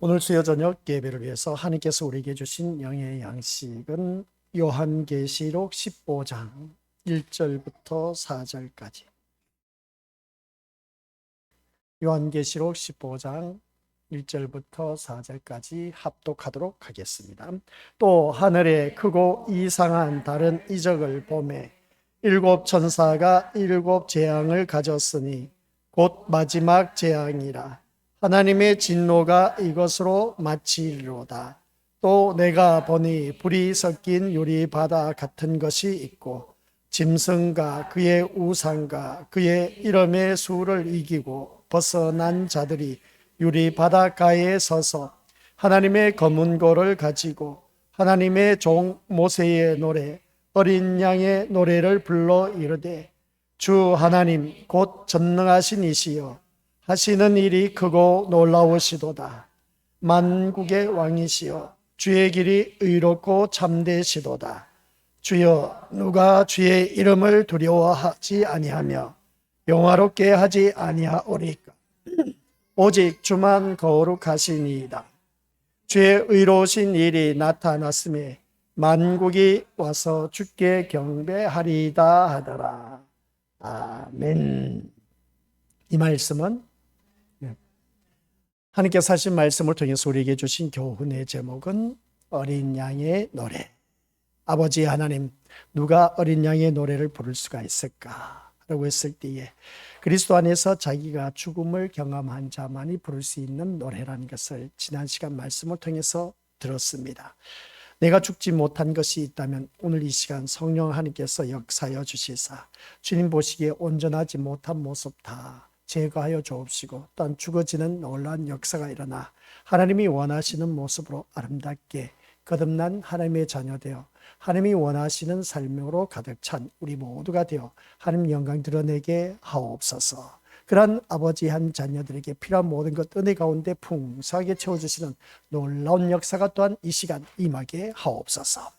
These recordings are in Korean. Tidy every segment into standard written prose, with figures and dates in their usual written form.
오늘 수요 저녁 예배를 위해서 하나님께서 우리에게 주신 영의 양식은 요한계시록 15장 1절부터 4절까지. 요한계시록 15장 1절부터 4절까지 합독하도록 하겠습니다. 또 하늘에 크고 이상한 다른 이적을 보매 일곱 천사가 일곱 재앙을 가졌으니 곧 마지막 재앙이라. 하나님의 진노가 이것으로 마치리로다. 또 내가 보니 불이 섞인 유리 바다 같은 것이 있고 짐승과 그의 우상과 그의 이름의 수를 이기고 벗어난 자들이 유리 바닷가에 서서 하나님의 검은고를 가지고 하나님의 종 모세의 노래 어린 양의 노래를 불러 이르되 주 하나님 곧 전능하신 이시여 하시는 일이 크고 놀라우시도다. 만국의 왕이시여 주의 길이 의롭고 참되시도다. 주여 누가 주의 이름을 두려워하지 아니하며 영화롭게 하지 아니하오리까. 오직 주만 거룩하시니이다. 주의 의로우신 일이 나타났음에 만국이 와서 주께 경배하리이다 하더라. 아멘. 이 말씀은 하나님께서 하신 말씀을 통해서 우리에게 주신 교훈의 제목은 어린 양의 노래. 아버지 하나님, 누가 어린 양의 노래를 부를 수가 있을까? 라고 했을 때에 그리스도 안에서 자기가 죽음을 경험한 자만이 부를 수 있는 노래라는 것을 지난 시간 말씀을 통해서 들었습니다. 내가 죽지 못한 것이 있다면 오늘 이 시간 성령 하나님께서 역사하여 주시사 주님 보시기에 온전하지 못한 모습 다 제거하여 주옵시고 또한 죽어지는 놀라운 역사가 일어나 하나님이 원하시는 모습으로 아름답게 거듭난 하나님의 자녀 되어 하나님이 원하시는 삶으로 가득 찬 우리 모두가 되어 하나님 영광 드러내게 하옵소서. 그러한 아버지 한 자녀들에게 필요한 모든 것 은혜 가운데 풍성하게 채워주시는 놀라운 역사가 또한 이 시간 임하게 하옵소서.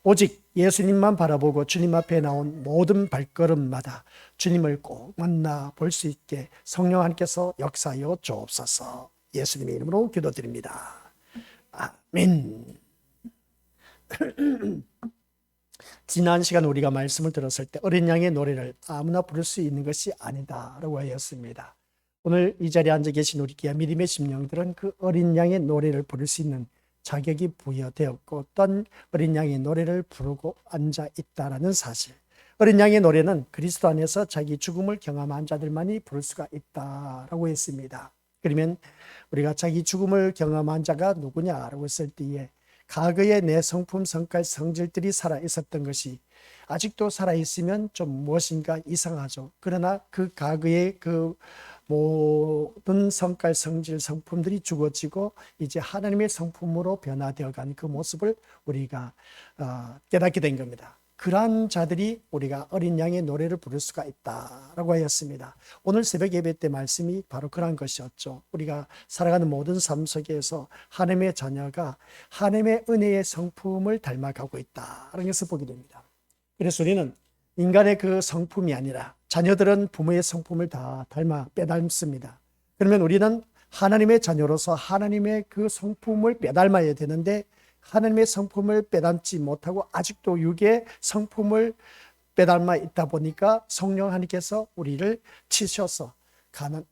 오직 예수님만 바라보고 주님 앞에 나온 모든 발걸음마다 주님을 꼭 만나 볼 수 있게 성령 하나님께서 역사하여 주옵소서. 예수님의 이름으로 기도드립니다. 아멘. 지난 시간 우리가 말씀을 들었을 때 어린 양의 노래를 아무나 부를 수 있는 것이 아니다라고 하였습니다. 오늘 이 자리에 앉아 계신 우리 귀한 믿음의 심령들은 그 어린 양의 노래를 부를 수 있는 자격이 부여되었고 또한 어린 양의 노래를 부르고 앉아 있다라는 사실. 어린 양의 노래는 그리스도 안에서 자기 죽음을 경험한 자들만이 부를 수가 있다라고 했습니다. 그러면 우리가 자기 죽음을 경험한 자가 누구냐라고 했을 때에 과거의 내 성품, 성깔, 성질들이 살아있었던 것이 아직도 살아있으면 좀 무엇인가 이상하죠. 그러나 그 과거의 그 모든 성깔, 성질, 성품들이 죽어지고 이제 하나님의 성품으로 변화되어 간 그 모습을 우리가 깨닫게 된 겁니다. 그러한 자들이 우리가 어린 양의 노래를 부를 수가 있다라고 하였습니다. 오늘 새벽 예배 때 말씀이 바로 그런 것이었죠. 우리가 살아가는 모든 삶 속에서 하나님의 자녀가 하나님의 은혜의 성품을 닮아가고 있다라는 것을 보게 됩니다. 그래서 우리는 인간의 그 성품이 아니라 자녀들은 부모의 성품을 다 빼닮습니다. 그러면 우리는 하나님의 자녀로서 하나님의 그 성품을 빼닮아야 되는데 하나님의 성품을 빼닮지 못하고 아직도 육의 성품을 빼닮아 있다 보니까 성령 하나님께서 우리를 치셔서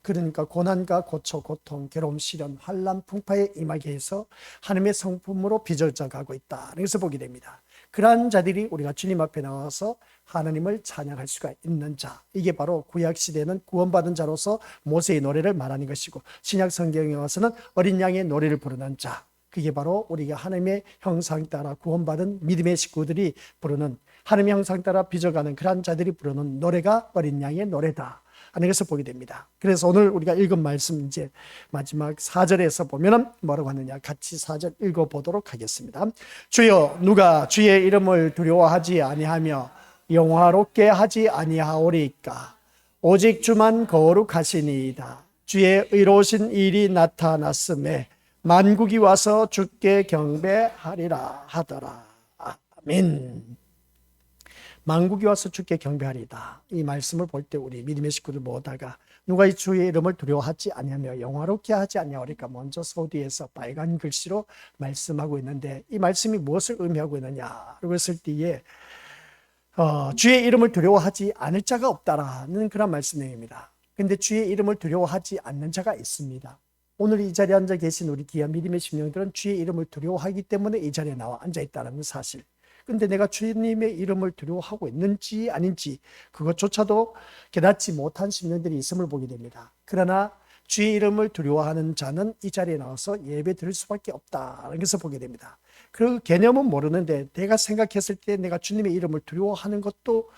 그러니까 고난과 고초, 고통, 괴로움, 시련, 환난, 풍파에 임하게 해서 하나님의 성품으로 빚어져가고 있다. 그래서 보게 됩니다. 그러한 자들이 우리가 주님 앞에 나와서 하나님을 찬양할 수가 있는 자. 이게 바로 구약시대는 구원받은 자로서 모세의 노래를 말하는 것이고 신약 성경에 와서는 어린 양의 노래를 부르는 자. 그게 바로 우리가 하나님의 형상 따라 구원받은 믿음의 식구들이 부르는 하나님의 형상 따라 빚어가는 그러한 자들이 부르는 노래가 어린 양의 노래다 하는 것을 보게 됩니다. 그래서 오늘 우리가 읽은 말씀 이제 마지막 4절에서 보면은 뭐라고 하느냐 같이 4절 읽어보도록 하겠습니다. 주여 누가 주의 이름을 두려워하지 아니하며 영화롭게 하지 아니하오리까. 오직 주만 거룩하시니이다. 주의 의로우신 일이 나타났음에 만국이 와서 주께 경배하리라 하더라. 아멘. 만국이 와서 주께 경배하리다. 이 말씀을 볼 때 우리 믿음의 식구들 모두가 누가 이 주의 이름을 두려워하지 아니하며 영화롭게 하지 아니하리까 먼저 소디에서 빨간 글씨로 말씀하고 있는데, 이 말씀이 무엇을 의미하고 있느냐라고 했을 때에 주의 이름을 두려워하지 않을 자가 없다라는 그런 말씀 내용입니다. 그런데 주의 이름을 두려워하지 않는 자가 있습니다. 오늘 이 자리에 앉아 계신 우리 귀한 믿음의 심령들은 주의 이름을 두려워하기 때문에 이 자리에 나와 앉아 있다는 사실. 근데 내가 주님의 이름을 두려워하고 있는지 아닌지 그것조차도 깨닫지 못한 심령들이 있음을 보게 됩니다. 그러나 주의 이름을 두려워하는 자는 이 자리에 나와서 예배 드릴 수밖에 없다는 것을 보게 됩니다. 그 개념은 모르는데 내가 생각했을 때 내가 주님의 이름을 두려워하는 것도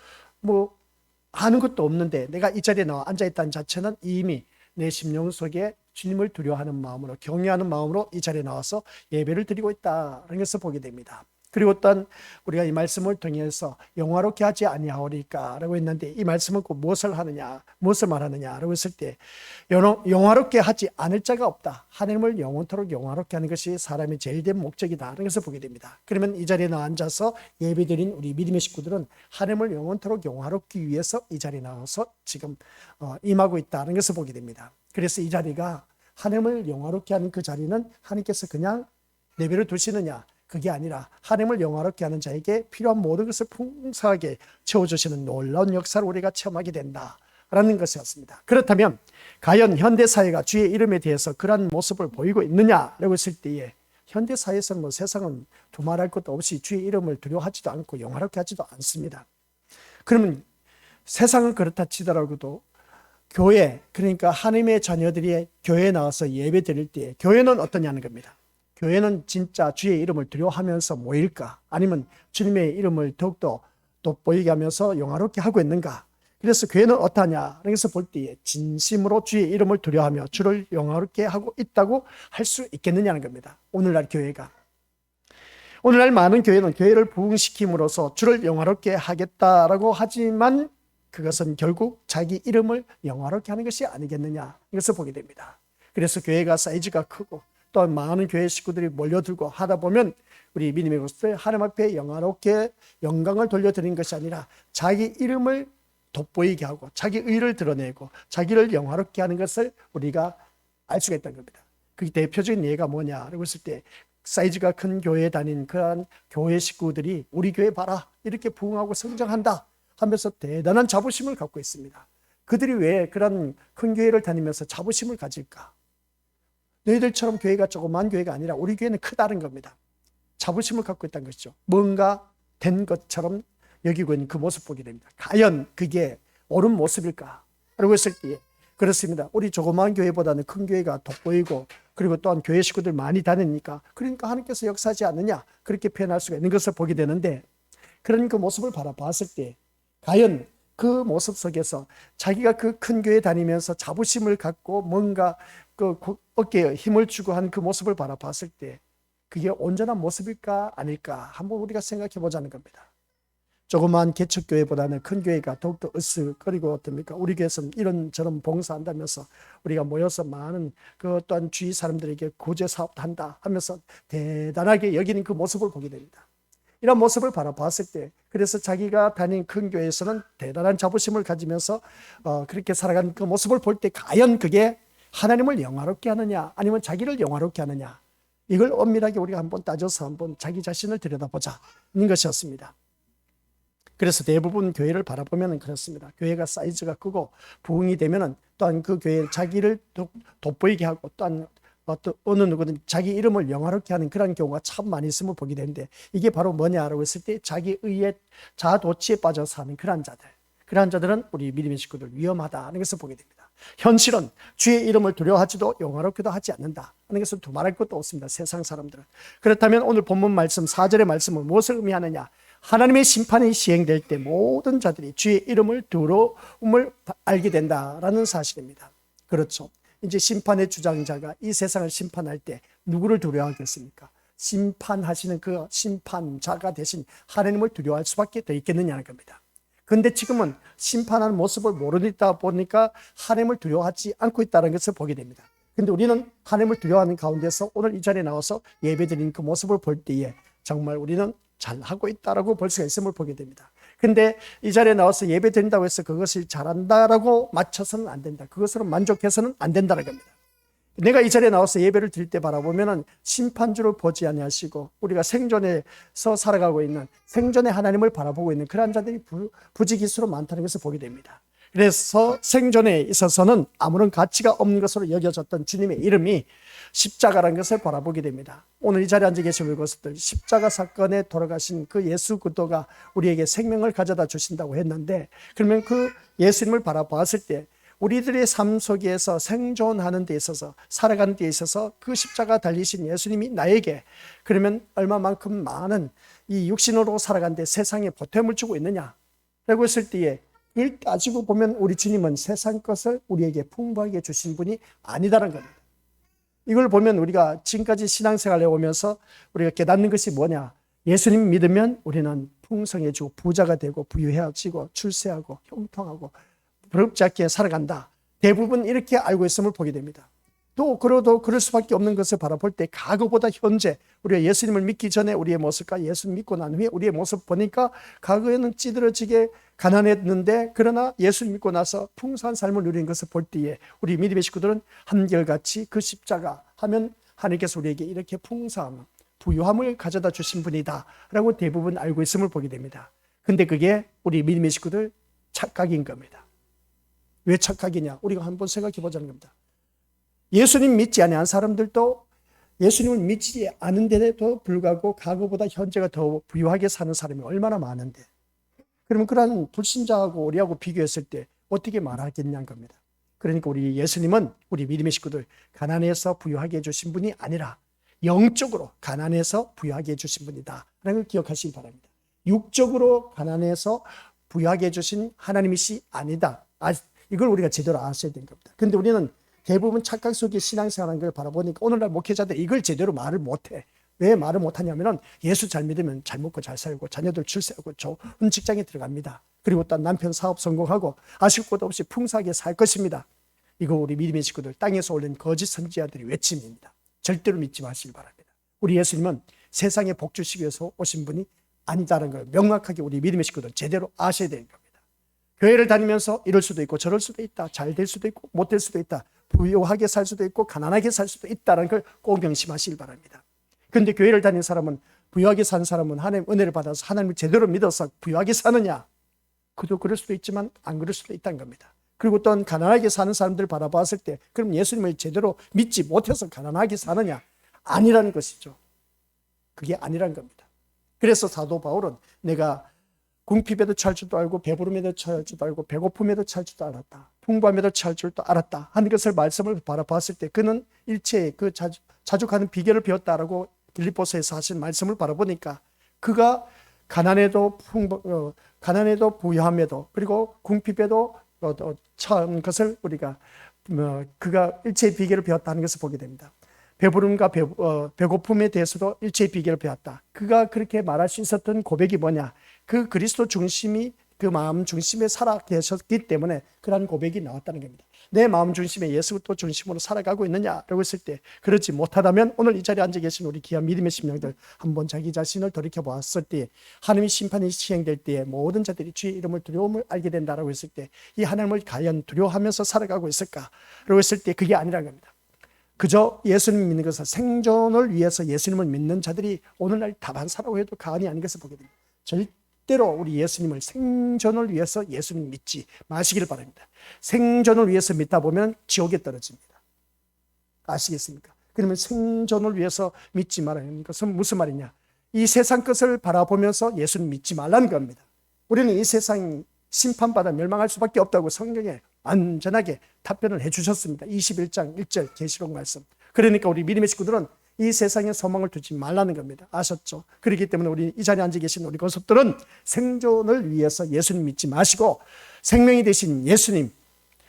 하는 것도 없는데 내가 이 자리에 나와 앉아있다는 자체는 이미 내 심령 속에 주님을 두려워하는 마음으로, 경외하는 마음으로 이 자리에 나와서 예배를 드리고 있다는 것을 보게 됩니다. 그리고 또한 우리가 이 말씀을 통해서 영화롭게 하지 아니하오리까 라고 했는데, 이 말씀은 꼭 무엇을 하느냐, 무엇을 말하느냐 라고 했을 때 영화롭게 하지 않을 자가 없다. 하나님을 영원토록 영화롭게 하는 것이 사람의 제일 된 목적이다 라는 것을 보게 됩니다. 그러면 이 자리에 앉아서 예배드린 우리 믿음의 식구들은 하나님을 영원토록 영화롭기 위해서 이 자리에 나와서 지금 임하고 있다는 것을 보게 됩니다. 그래서 이 자리가 하나님을 영화롭게 하는 그 자리는 하나님께서 그냥 내버려 두시느냐, 그게 아니라 하나님을 영화롭게 하는 자에게 필요한 모든 것을 풍성하게 채워주시는 놀라운 역사를 우리가 체험하게 된다라는 것이었습니다. 그렇다면 과연 현대사회가 주의 이름에 대해서 그러한 모습을 보이고 있느냐라고 했을 때에 현대사회에서는 세상은 두말할 것도 없이 주의 이름을 두려워하지도 않고 영화롭게 하지도 않습니다. 그러면 세상은 그렇다 치더라도 교회, 그러니까 하나님의 자녀들이 교회에 나와서 예배 드릴 때 교회는 어떠냐는 겁니다. 교회는 진짜 주의 이름을 두려워하면서 모일까? 아니면 주님의 이름을 더욱더 돋보이게 하면서 영화롭게 하고 있는가? 그래서 교회는 어떠하냐? 그래서 볼 때에 진심으로 주의 이름을 두려워하며 주를 영화롭게 하고 있다고 할 수 있겠느냐는 겁니다. 오늘날 교회가. 오늘날 많은 교회는 교회를 부흥시킴으로써 주를 영화롭게 하겠다라고 하지만 그것은 결국 자기 이름을 영화롭게 하는 것이 아니겠느냐, 이것을 보게 됩니다. 그래서 교회가 사이즈가 크고 또 많은 교회 식구들이 몰려들고 하다 보면 우리 믿음의 것을 하나님 앞에 영화롭게 영광을 돌려드리는 것이 아니라 자기 이름을 돋보이게 하고 자기 의를 드러내고 자기를 영화롭게 하는 것을 우리가 알 수가 있다는 겁니다. 그 대표적인 예가 뭐냐라고 했을 때 사이즈가 큰 교회에 다닌 그러한 교회 식구들이 우리 교회 봐라, 이렇게 부흥하고 성장한다 하면서 대단한 자부심을 갖고 있습니다. 그들이 왜 그런 큰 교회를 다니면서 자부심을 가질까? 너희들처럼 교회가 조그만 교회가 아니라 우리 교회는 크다는 겁니다. 자부심을 갖고 있다는 것이죠. 뭔가 된 것처럼 여기고 있는 그 모습 보게 됩니다. 과연 그게 옳은 모습일까? 라고 했을 때 그렇습니다. 우리 조그만 교회보다는 큰 교회가 돋보이고 그리고 또한 교회 식구들 많이 다니니까 그러니까 하나님께서 역사하지 않느냐, 그렇게 표현할 수가 있는 것을 보게 되는데, 그런 그 모습을 바라봤을 때 과연 그 모습 속에서 자기가 그 큰 교회 다니면서 자부심을 갖고 뭔가 그 어깨에 힘을 주고 한 그 모습을 바라봤을 때 그게 온전한 모습일까 아닐까 한번 우리가 생각해 보자는 겁니다. 조그마한 개척교회보다는 큰 교회가 더욱더 으쓱거리고 어떻습니까? 우리 교회에서는 이런저런 봉사한다면서 우리가 모여서 많은 그 또한 주위 사람들에게 구제 사업도 한다 하면서 대단하게 여기는 그 모습을 보게 됩니다. 이런 모습을 바라봤을 때 그래서 자기가 다닌 큰 교회에서는 대단한 자부심을 가지면서 그렇게 살아가는 그 모습을 볼 때 과연 그게 하나님을 영화롭게 하느냐 아니면 자기를 영화롭게 하느냐, 이걸 엄밀하게 우리가 한번 따져서 한번 자기 자신을 들여다보자 는 것이었습니다. 그래서 대부분 교회를 바라보면 그렇습니다. 교회가 사이즈가 크고 부흥이 되면 또한 그 교회 자기를 돋보이게 하고 또한 어느 누구든 자기 이름을 영화롭게 하는 그런 경우가 참 많이 있음을 보게 되는데, 이게 바로 뭐냐라고 했을 때 자기 의의 자아도취에 빠져 사는 그러한 자들은 우리 믿음의 식구들 위험하다는 것을 보게 됩니다. 현실은 주의 이름을 두려워하지도 영화롭게도 하지 않는다 하는 것은 두말할 것도 없습니다. 세상 사람들은. 그렇다면 오늘 본문 말씀 4절의 말씀은 무엇을 의미하느냐? 하나님의 심판이 시행될 때 모든 자들이 주의 이름을 두려움을 알게 된다라는 사실입니다. 그렇죠. 이제 심판의 주장자가 이 세상을 심판할 때 누구를 두려워하겠습니까? 심판하시는 그 심판자가 대신 하나님을 두려워할 수밖에 더 있겠느냐는 겁니다. 그런데 지금은 심판하는 모습을 모르다 보니까 하나님을 두려워하지 않고 있다는 것을 보게 됩니다. 그런데 우리는 하나님을 두려워하는 가운데서 오늘 이 자리에 나와서 예배드리는 그 모습을 볼 때에 정말 우리는 잘하고 있다라고 볼 수가 있음을 보게 됩니다. 근데 이 자리에 나와서 예배 드린다고 해서 그것을 잘한다라고 맞춰서는 안 된다. 그것으로 만족해서는 안 된다는 겁니다. 내가 이 자리에 나와서 예배를 드릴 때 바라보면은 심판주를 보지 아니하시고 우리가 생존에서 살아가고 있는 생존의 하나님을 바라보고 있는 그러한 자들이 부지기수로 많다는 것을 보게 됩니다. 그래서 생존에 있어서는 아무런 가치가 없는 것으로 여겨졌던 주님의 이름이 십자가라는 것을 바라보게 됩니다. 오늘 이 자리에 앉아 계신 우리 것들 십자가 사건에 돌아가신 그 예수 그리스도가 우리에게 생명을 가져다 주신다고 했는데, 그러면 그 예수님을 바라봤을 때 우리들의 삶 속에서 생존하는 데 있어서 살아가는 데 있어서 그 십자가 달리신 예수님이 나에게 그러면 얼마만큼 많은 이 육신으로 살아가는데 세상에 보탬을 주고 있느냐라고 했을 때에 이걸 따지고 보면 우리 주님은 세상 것을 우리에게 풍부하게 주신 분이 아니다라는 겁니다. 이걸 보면 우리가 지금까지 신앙생활에 오면서 우리가 깨닫는 것이 뭐냐, 예수님 믿으면 우리는 풍성해지고 부자가 되고 부유해지고 출세하고 형통하고 부럽지 않게 살아간다. 대부분 이렇게 알고 있음을 보게 됩니다. 또 그래도 그럴 수밖에 없는 것을 바라볼 때 과거보다 현재 우리가 예수님을 믿기 전에 우리의 모습과 예수 믿고 난 후에 우리의 모습 보니까 과거에는 찌들어지게 가난했는데 그러나 예수 믿고 나서 풍성한 삶을 누리는 것을 볼 때에 우리 믿음의 식구들은 한결같이 그 십자가 하면 하나님께서 우리에게 이렇게 풍성함, 부유함을 가져다 주신 분이다 라고 대부분 알고 있음을 보게 됩니다. 근데 그게 우리 믿음의 식구들 착각인 겁니다. 왜 착각이냐? 우리가 한번 생각해 보자는 겁니다. 예수님 믿지 않은 사람들도 예수님을 믿지 않은데도 불구하고 과거보다 현재가 더 부유하게 사는 사람이 얼마나 많은데, 그러면 그런 불신자하고 우리하고 비교했을 때 어떻게 말하겠냐는 겁니다. 그러니까 우리 예수님은 우리 믿음의 식구들 가난해서 부유하게 해주신 분이 아니라 영적으로 가난해서 부유하게 해주신 분이다 라는 걸 기억하시기 바랍니다. 육적으로 가난해서 부유하게 해주신 하나님이시 아니다. 이걸 우리가 제대로 아셔야 되는 겁니다. 그런데 우리는 대부분 착각 속에 신앙생활하는 걸 바라보니까 오늘날 목회자들 이걸 제대로 말을 못해. 왜 말을 못하냐면 예수 잘 믿으면 잘 먹고 잘 살고 자녀들 출세하고 좋은 직장에 들어갑니다. 그리고 또 남편 사업 성공하고 아실 것 없이 풍성하게 살 것입니다. 이거 우리 믿음의 식구들 땅에서 올린 거짓 선지자들의 외침입니다. 절대로 믿지 마시기 바랍니다. 우리 예수님은 세상에 복 주시기 위해서 오신 분이 아니다라는 걸 명확하게 우리 믿음의 식구들 제대로 아셔야 되는 겁니다. 교회를 다니면서 이럴 수도 있고 저럴 수도 있다. 잘 될 수도 있고 못 될 수도 있다. 부유하게 살 수도 있고 가난하게 살 수도 있다는 걸 꼭 명심하시길 바랍니다. 그런데 교회를 다니는 사람은, 부유하게 사는 사람은 하나님 은혜를 받아서 하나님을 제대로 믿어서 부유하게 사느냐? 그도 그럴 수도 있지만 안 그럴 수도 있다는 겁니다. 그리고 또 가난하게 사는 사람들을 바라봤을 때 그럼 예수님을 제대로 믿지 못해서 가난하게 사느냐? 아니라는 것이죠. 그게 아니라는 겁니다. 그래서 사도 바울은 내가 궁핍에도 처할 줄도 알고 배부름에도 처할 줄도 알고 배고픔에도 처할 줄도 알았다. 풍부함에도 처할 줄도 알았다 하는 것을 말씀을 바라봤을 때 그는 일체의 그 자족하는 비결을 배웠다라고 빌립보서에서 하신 말씀을 바라보니까 그가 가난에도 부유함에도 그리고 궁핍에도 처한 것을 우리가 그가 일체의 비결을 배웠다는 것을 보게 됩니다. 배부름과 배고픔에 대해서도 일체의 비결을 배웠다. 그가 그렇게 말할 수 있었던 고백이 뭐냐? 그 그리스도 중심이 그 마음 중심에 살아 계셨기 때문에 그러한 고백이 나왔다는 겁니다. 내 마음 중심에 예수 그리스도 중심으로 살아가고 있느냐라고 했을 때 그렇지 못하다면 오늘 이 자리에 앉아 계신 우리 귀한 믿음의 심령들 한번 자기 자신을 돌이켜보았을 때 하나님의 심판이 시행될 때에 모든 자들이 주의 이름을 두려움을 알게 된다라고 했을 때 이 하나님을 과연 두려워하면서 살아가고 있을까라고 했을 때 그게 아니라는 겁니다. 그저 예수님 믿는 것은 생존을 위해서 예수님을 믿는 자들이 오늘날 다반사라고 해도 과언이 아닌 것을 보게 됩니다. 절대로 우리 예수님을 생존을 위해서 예수님 믿지 마시기를 바랍니다. 생존을 위해서 믿다 보면 지옥에 떨어집니다. 아시겠습니까? 그러면 생존을 위해서 믿지 말라는 것은 무슨 말이냐? 이 세상 것을 바라보면서 예수님 믿지 말라는 겁니다. 우리는 이 세상 심판받아 멸망할 수밖에 없다고 성경에 안전하게 답변을 해주셨습니다. 21장 1절 계시록 말씀. 그러니까 우리 믿음의 식구들은 이 세상에 소망을 두지 말라는 겁니다. 아셨죠? 그렇기 때문에 우리 이 자리에 앉아 계신 우리 권속들은 생존을 위해서 예수님 믿지 마시고 생명이 되신 예수님,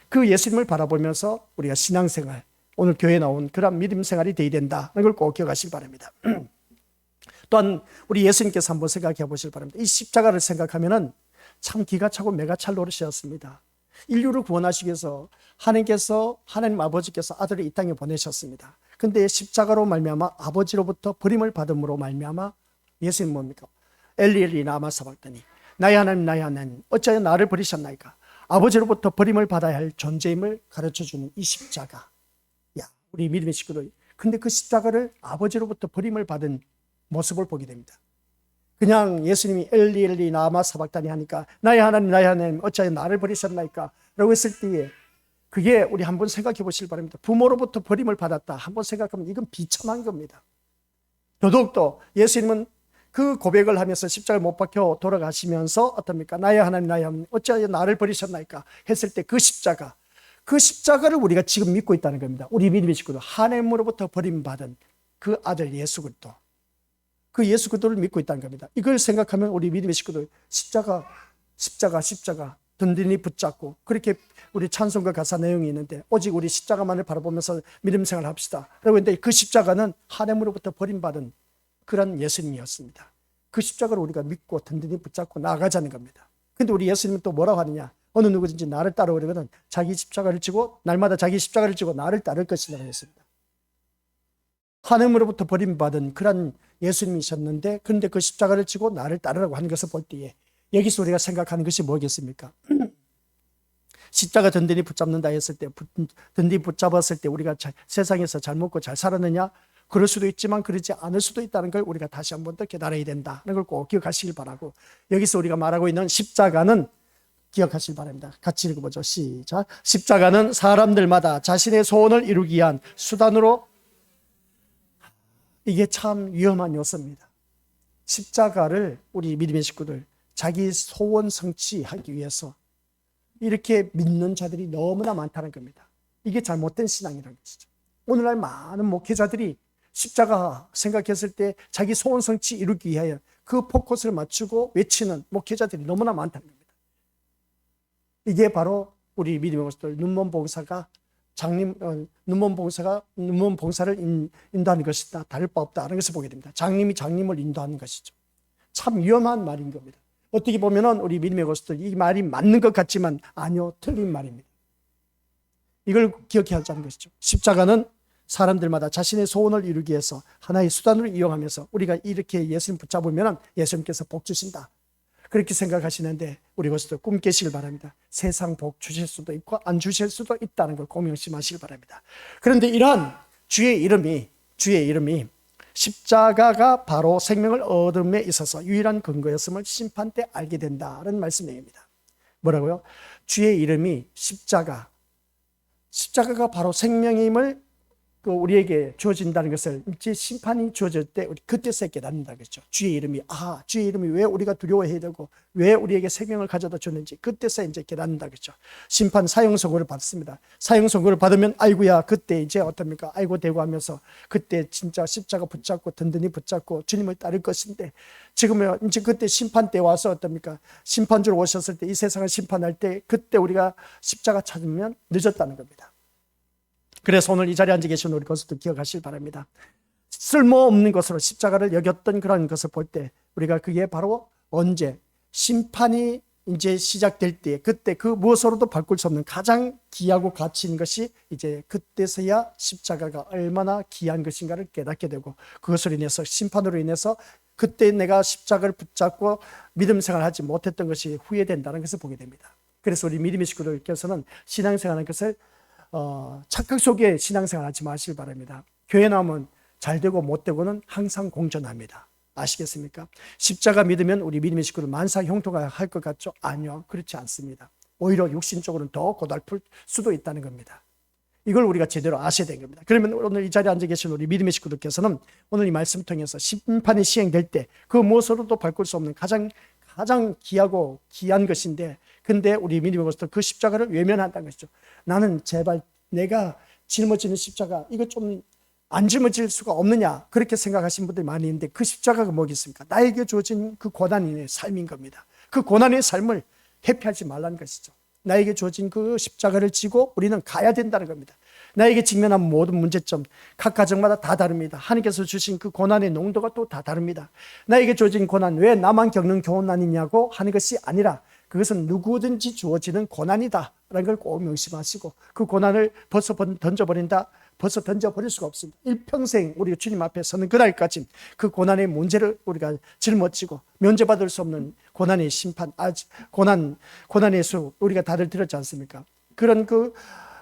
그 예수님을 바라보면서 우리가 신앙생활, 오늘 교회에 나온 그런 믿음 생활이 되어야 된다는 걸 꼭 기억하시기 바랍니다. 또한 우리 예수님께서 한번 생각해 보시기 바랍니다. 이 십자가를 생각하면은 참 기가 차고 매가 찰 노릇이었습니다. 인류를 구원하시기 위해서 하나님 아버지께서 아들을 이 땅에 보내셨습니다. 근데 십자가로 말미암아 아버지로부터 버림을 받음으로 말미암아 예수님 뭡니까? 엘리 엘리 라마 사박다니, 나의 하나님 나의 하나님 어찌하여 나를 버리셨나이까. 아버지로부터 버림을 받아야 할 존재임을 가르쳐주는 이 십자가. 야, 우리 믿음의 식구들, 근데 그 십자가를 아버지로부터 버림을 받은 모습을 보게 됩니다. 그냥 예수님이 엘리 엘리 나마 사박다니 하니까 나의 하나님 어찌하여 나를 버리셨나이까 라고 했을 때에 그게 우리 한번 생각해 보시길 바랍니다. 부모로부터 버림을 받았다 한번 생각하면 이건 비참한 겁니다. 더더욱더 예수님은 그 고백을 하면서 십자가를 못 박혀 돌아가시면서 어떻습니까? 나의 하나님 어찌하여 나를 버리셨나이까 했을 때 그 십자가를 우리가 지금 믿고 있다는 겁니다. 우리 믿음의 식구들, 하나님으로부터 버림받은 그 아들 예수 그리스도, 그 예수 그리스도를 믿고 있다는 겁니다. 이걸 생각하면 우리 믿음의 식구들 십자가 든든히 붙잡고, 그렇게 우리 찬송가 가사 내용이 있는데 오직 우리 십자가만을 바라보면서 믿음 생활을 합시다 라고 했는데 그 십자가는 하나님으로부터 버림받은 그런 예수님이었습니다. 그 십자가를 우리가 믿고 든든히 붙잡고 나아가자는 겁니다. 근데 우리 예수님은 또 뭐라고 하느냐, 어느 누구든지 나를 따르려거든 자기 십자가를 지고 날마다 자기 십자가를 지고 나를 따를 것이라고 했습니다. 하나님으로부터 버림받은 그런 예수님이셨는데, 그런데 그 십자가를 지고 나를 따르라고 하는 것을 볼 때에 여기서 우리가 생각하는 것이 뭐겠습니까? 십자가 든든히 붙잡는다 했을 때, 든든히 붙잡았을 때 우리가 세상에서 잘 먹고 잘 살았느냐? 그럴 수도 있지만 그러지 않을 수도 있다는 걸 우리가 다시 한 번 더 깨달아야 된다는 걸 꼭 기억하시길 바라고, 여기서 우리가 말하고 있는 십자가는 기억하시길 바랍니다. 같이 읽어보죠. 시작. 십자가는 사람들마다 자신의 소원을 이루기 위한 수단으로, 이게 참 위험한 요소입니다. 십자가를 우리 믿음의 식구들 자기 소원 성취하기 위해서 이렇게 믿는 자들이 너무나 많다는 겁니다. 이게 잘못된 신앙이라는 것이죠. 오늘날 많은 목회자들이 십자가 생각했을 때 자기 소원 성취 이루기 위하여 그 포커스를 맞추고 외치는 목회자들이 너무나 많다는 겁니다. 이게 바로 우리 믿음의 모습들, 눈먼 봉사가 눈먼 봉사를 인도하는 것이다. 다를 바 없다는 것을 보게 됩니다. 장님이 장님을 인도하는 것이죠. 참 위험한 말인 겁니다. 어떻게 보면 우리 믿음의 모습들, 이 말이 맞는 것 같지만 아니요, 틀린 말입니다. 이걸 기억해야 하자는 것이죠. 십자가는 사람들마다 자신의 소원을 이루기 위해서 하나의 수단으로 이용하면서 우리가 이렇게 예수님 붙잡으면 예수님께서 복 주신다, 그렇게 생각하시는데 우리 것도 꿈 깨시길 바랍니다. 세상 복 주실 수도 있고 안 주실 수도 있다는 걸 꼭 명심하시길 바랍니다. 그런데 이러한 주의 이름이 십자가가 바로 생명을 얻음에 있어서 유일한 근거였음을 심판 때 알게 된다는 말씀입니다. 뭐라고요? 주의 이름이 십자가가 바로 생명임을 우리에게 주어진다는 것을 이제 심판이 주어질 때 우리 그때서 깨닫는다 그랬죠. 주의 이름이 왜 우리가 두려워해야 되고 왜 우리에게 생명을 가져다 줬는지 그때서 이제 깨닫는다 그랬죠. 심판 사형 선고를 받습니다. 사형 선고를 받으면 아이고야, 그때 이제 어떻습니까? 아이고 대고 하면서 그때 진짜 십자가 붙잡고 든든히 붙잡고 주님을 따를 것인데, 지금은 이제 그때 심판 때 와서 어떻습니까? 심판주로 오셨을 때 이 세상을 심판할 때 그때 우리가 십자가 찾으면 늦었다는 겁니다. 그래서 오늘 이 자리에 앉아 계신 우리 것도 기억하시길 바랍니다. 쓸모없는 것으로 십자가를 여겼던 그런 것을 볼 때 우리가 그게 바로 언제 심판이 이제 시작될 때, 그때 그 무엇으로도 바꿀 수 없는 가장 귀하고 가치 있는 것이 이제 그때서야 십자가가 얼마나 귀한 것인가를 깨닫게 되고, 그것으로 인해서 심판으로 인해서 그때 내가 십자가를 붙잡고 믿음 생활하지 못했던 것이 후회된다는 것을 보게 됩니다. 그래서 우리 믿음의 식구들께서는 신앙생활하는 것을 착각 속에 신앙생활 하지 마시길 바랍니다. 교회 나오면 잘 되고 못 되고는 항상 공존합니다. 아시겠습니까? 십자가 믿으면 우리 믿음의 식구들 만사 형통할 것 같죠? 아니요, 그렇지 않습니다. 오히려 육신적으로는 더 고달플 수도 있다는 겁니다. 이걸 우리가 제대로 아셔야 되는 겁니다. 그러면 오늘 이 자리에 앉아 계신 우리 믿음의 식구들께서는 오늘 이 말씀 통해서 심판이 시행될 때 그 무엇으로도 바꿀 수 없는 가장 귀하고 귀한 것인데, 근데 우리 믿음의 모습들 그 십자가를 외면한다는 것이죠. 나는 제발 내가 짊어지는 십자가 이거 좀 안 짊어질 수가 없느냐, 그렇게 생각하시는 분들이 많이 있는데 그 십자가가 뭐겠습니까? 나에게 주어진 그 고난의 삶인 겁니다. 그 고난의 삶을 회피하지 말라는 것이죠. 나에게 주어진 그 십자가를 지고 우리는 가야 된다는 겁니다. 나에게 직면한 모든 문제점 각 가정마다 다 다릅니다. 하나님께서 주신 그 고난의 농도가 또 다 다릅니다. 나에게 주어진 고난, 왜 나만 겪는 고난이냐고 하는 것이 아니라 그것은 누구든지 주어지는 고난이다 라는 걸 꼭 명심하시고, 그 고난을 벌써 던져버린다, 벗어 던져버릴 수가 없습니다. 일평생 우리가 주님 앞에 서는 그날까지 그 고난의 문제를 우리가 짊어지고 면제받을 수 없는 고난의 심판, 고난의 수업 우리가 다들 들었지 않습니까? 그런 그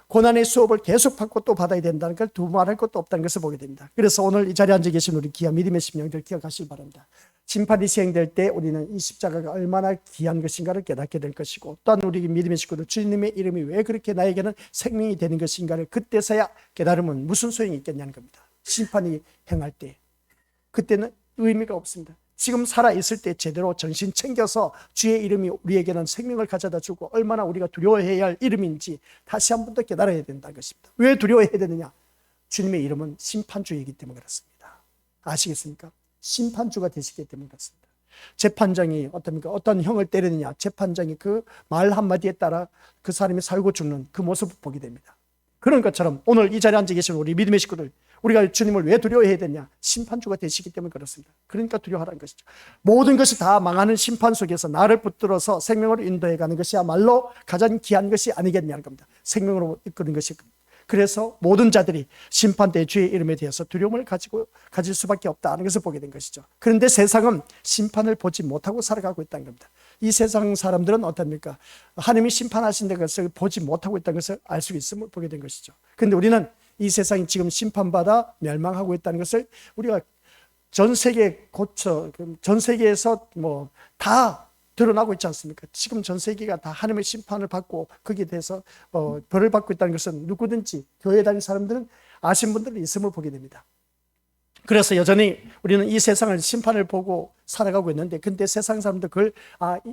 고난의 수업을 계속 받고 또 받아야 된다는 걸 두말할 것도 없다는 것을 보게 됩니다. 그래서 오늘 이 자리에 앉아 계신 우리 귀한 믿음의 심령들 기억하시기 바랍니다. 심판이 시행될 때 우리는 이 십자가가 얼마나 귀한 것인가를 깨닫게 될 것이고, 또한 우리 믿음의 식구들 주님의 이름이 왜 그렇게 나에게는 생명이 되는 것인가를 그때서야 깨달으면 무슨 소용이 있겠냐는 겁니다. 심판이 행할 때 그때는 의미가 없습니다. 지금 살아있을 때 제대로 정신 챙겨서 주의 이름이 우리에게는 생명을 가져다 주고 얼마나 우리가 두려워해야 할 이름인지 다시 한 번 더 깨달아야 된다는 것입니다. 왜 두려워해야 되느냐? 주님의 이름은 심판주이기 때문에 그렇습니다. 아시겠습니까? 심판주가 되시기 때문에 그렇습니다. 재판장이 어떤 형을 때리느냐, 재판장이 그 말 한마디에 따라 그 사람이 살고 죽는 그 모습을 보게 됩니다. 그런 것처럼 오늘 이 자리에 앉아 계신 우리 믿음의 식구들, 우리가 주님을 왜 두려워해야 되냐? 심판주가 되시기 때문에 그렇습니다. 그러니까 두려워하라는 것이죠. 모든 것이 다 망하는 심판 속에서 나를 붙들어서 생명으로 인도해 가는 것이야말로 가장 귀한 것이 아니겠냐는 겁니다. 생명으로 이끄는 것이. 그래서 모든 자들이 심판대의 주의 이름에 대해서 두려움을 가질 수밖에 없다는 것을 보게 된 것이죠. 그런데 세상은 심판을 보지 못하고 살아가고 있다는 겁니다. 이 세상 사람들은 어떻습니까? 하나님이 심판하신 것을 보지 못하고 있다는 것을 알 수 있음을 보게 된 것이죠. 그런데 우리는 이 세상이 지금 심판받아 멸망하고 있다는 것을 우리가 전 세계에서 다 드러나고 있지 않습니까? 지금 전 세계가 다 하나님의 심판을 받고 거기에 대해서 벌을 받고 있다는 것은 누구든지 교회 다니는 사람들은 아신 분들은 있음을 보게 됩니다. 그래서 여전히 우리는 이 세상을 심판을 보고 살아가고 있는데, 근데 세상 사람들 그걸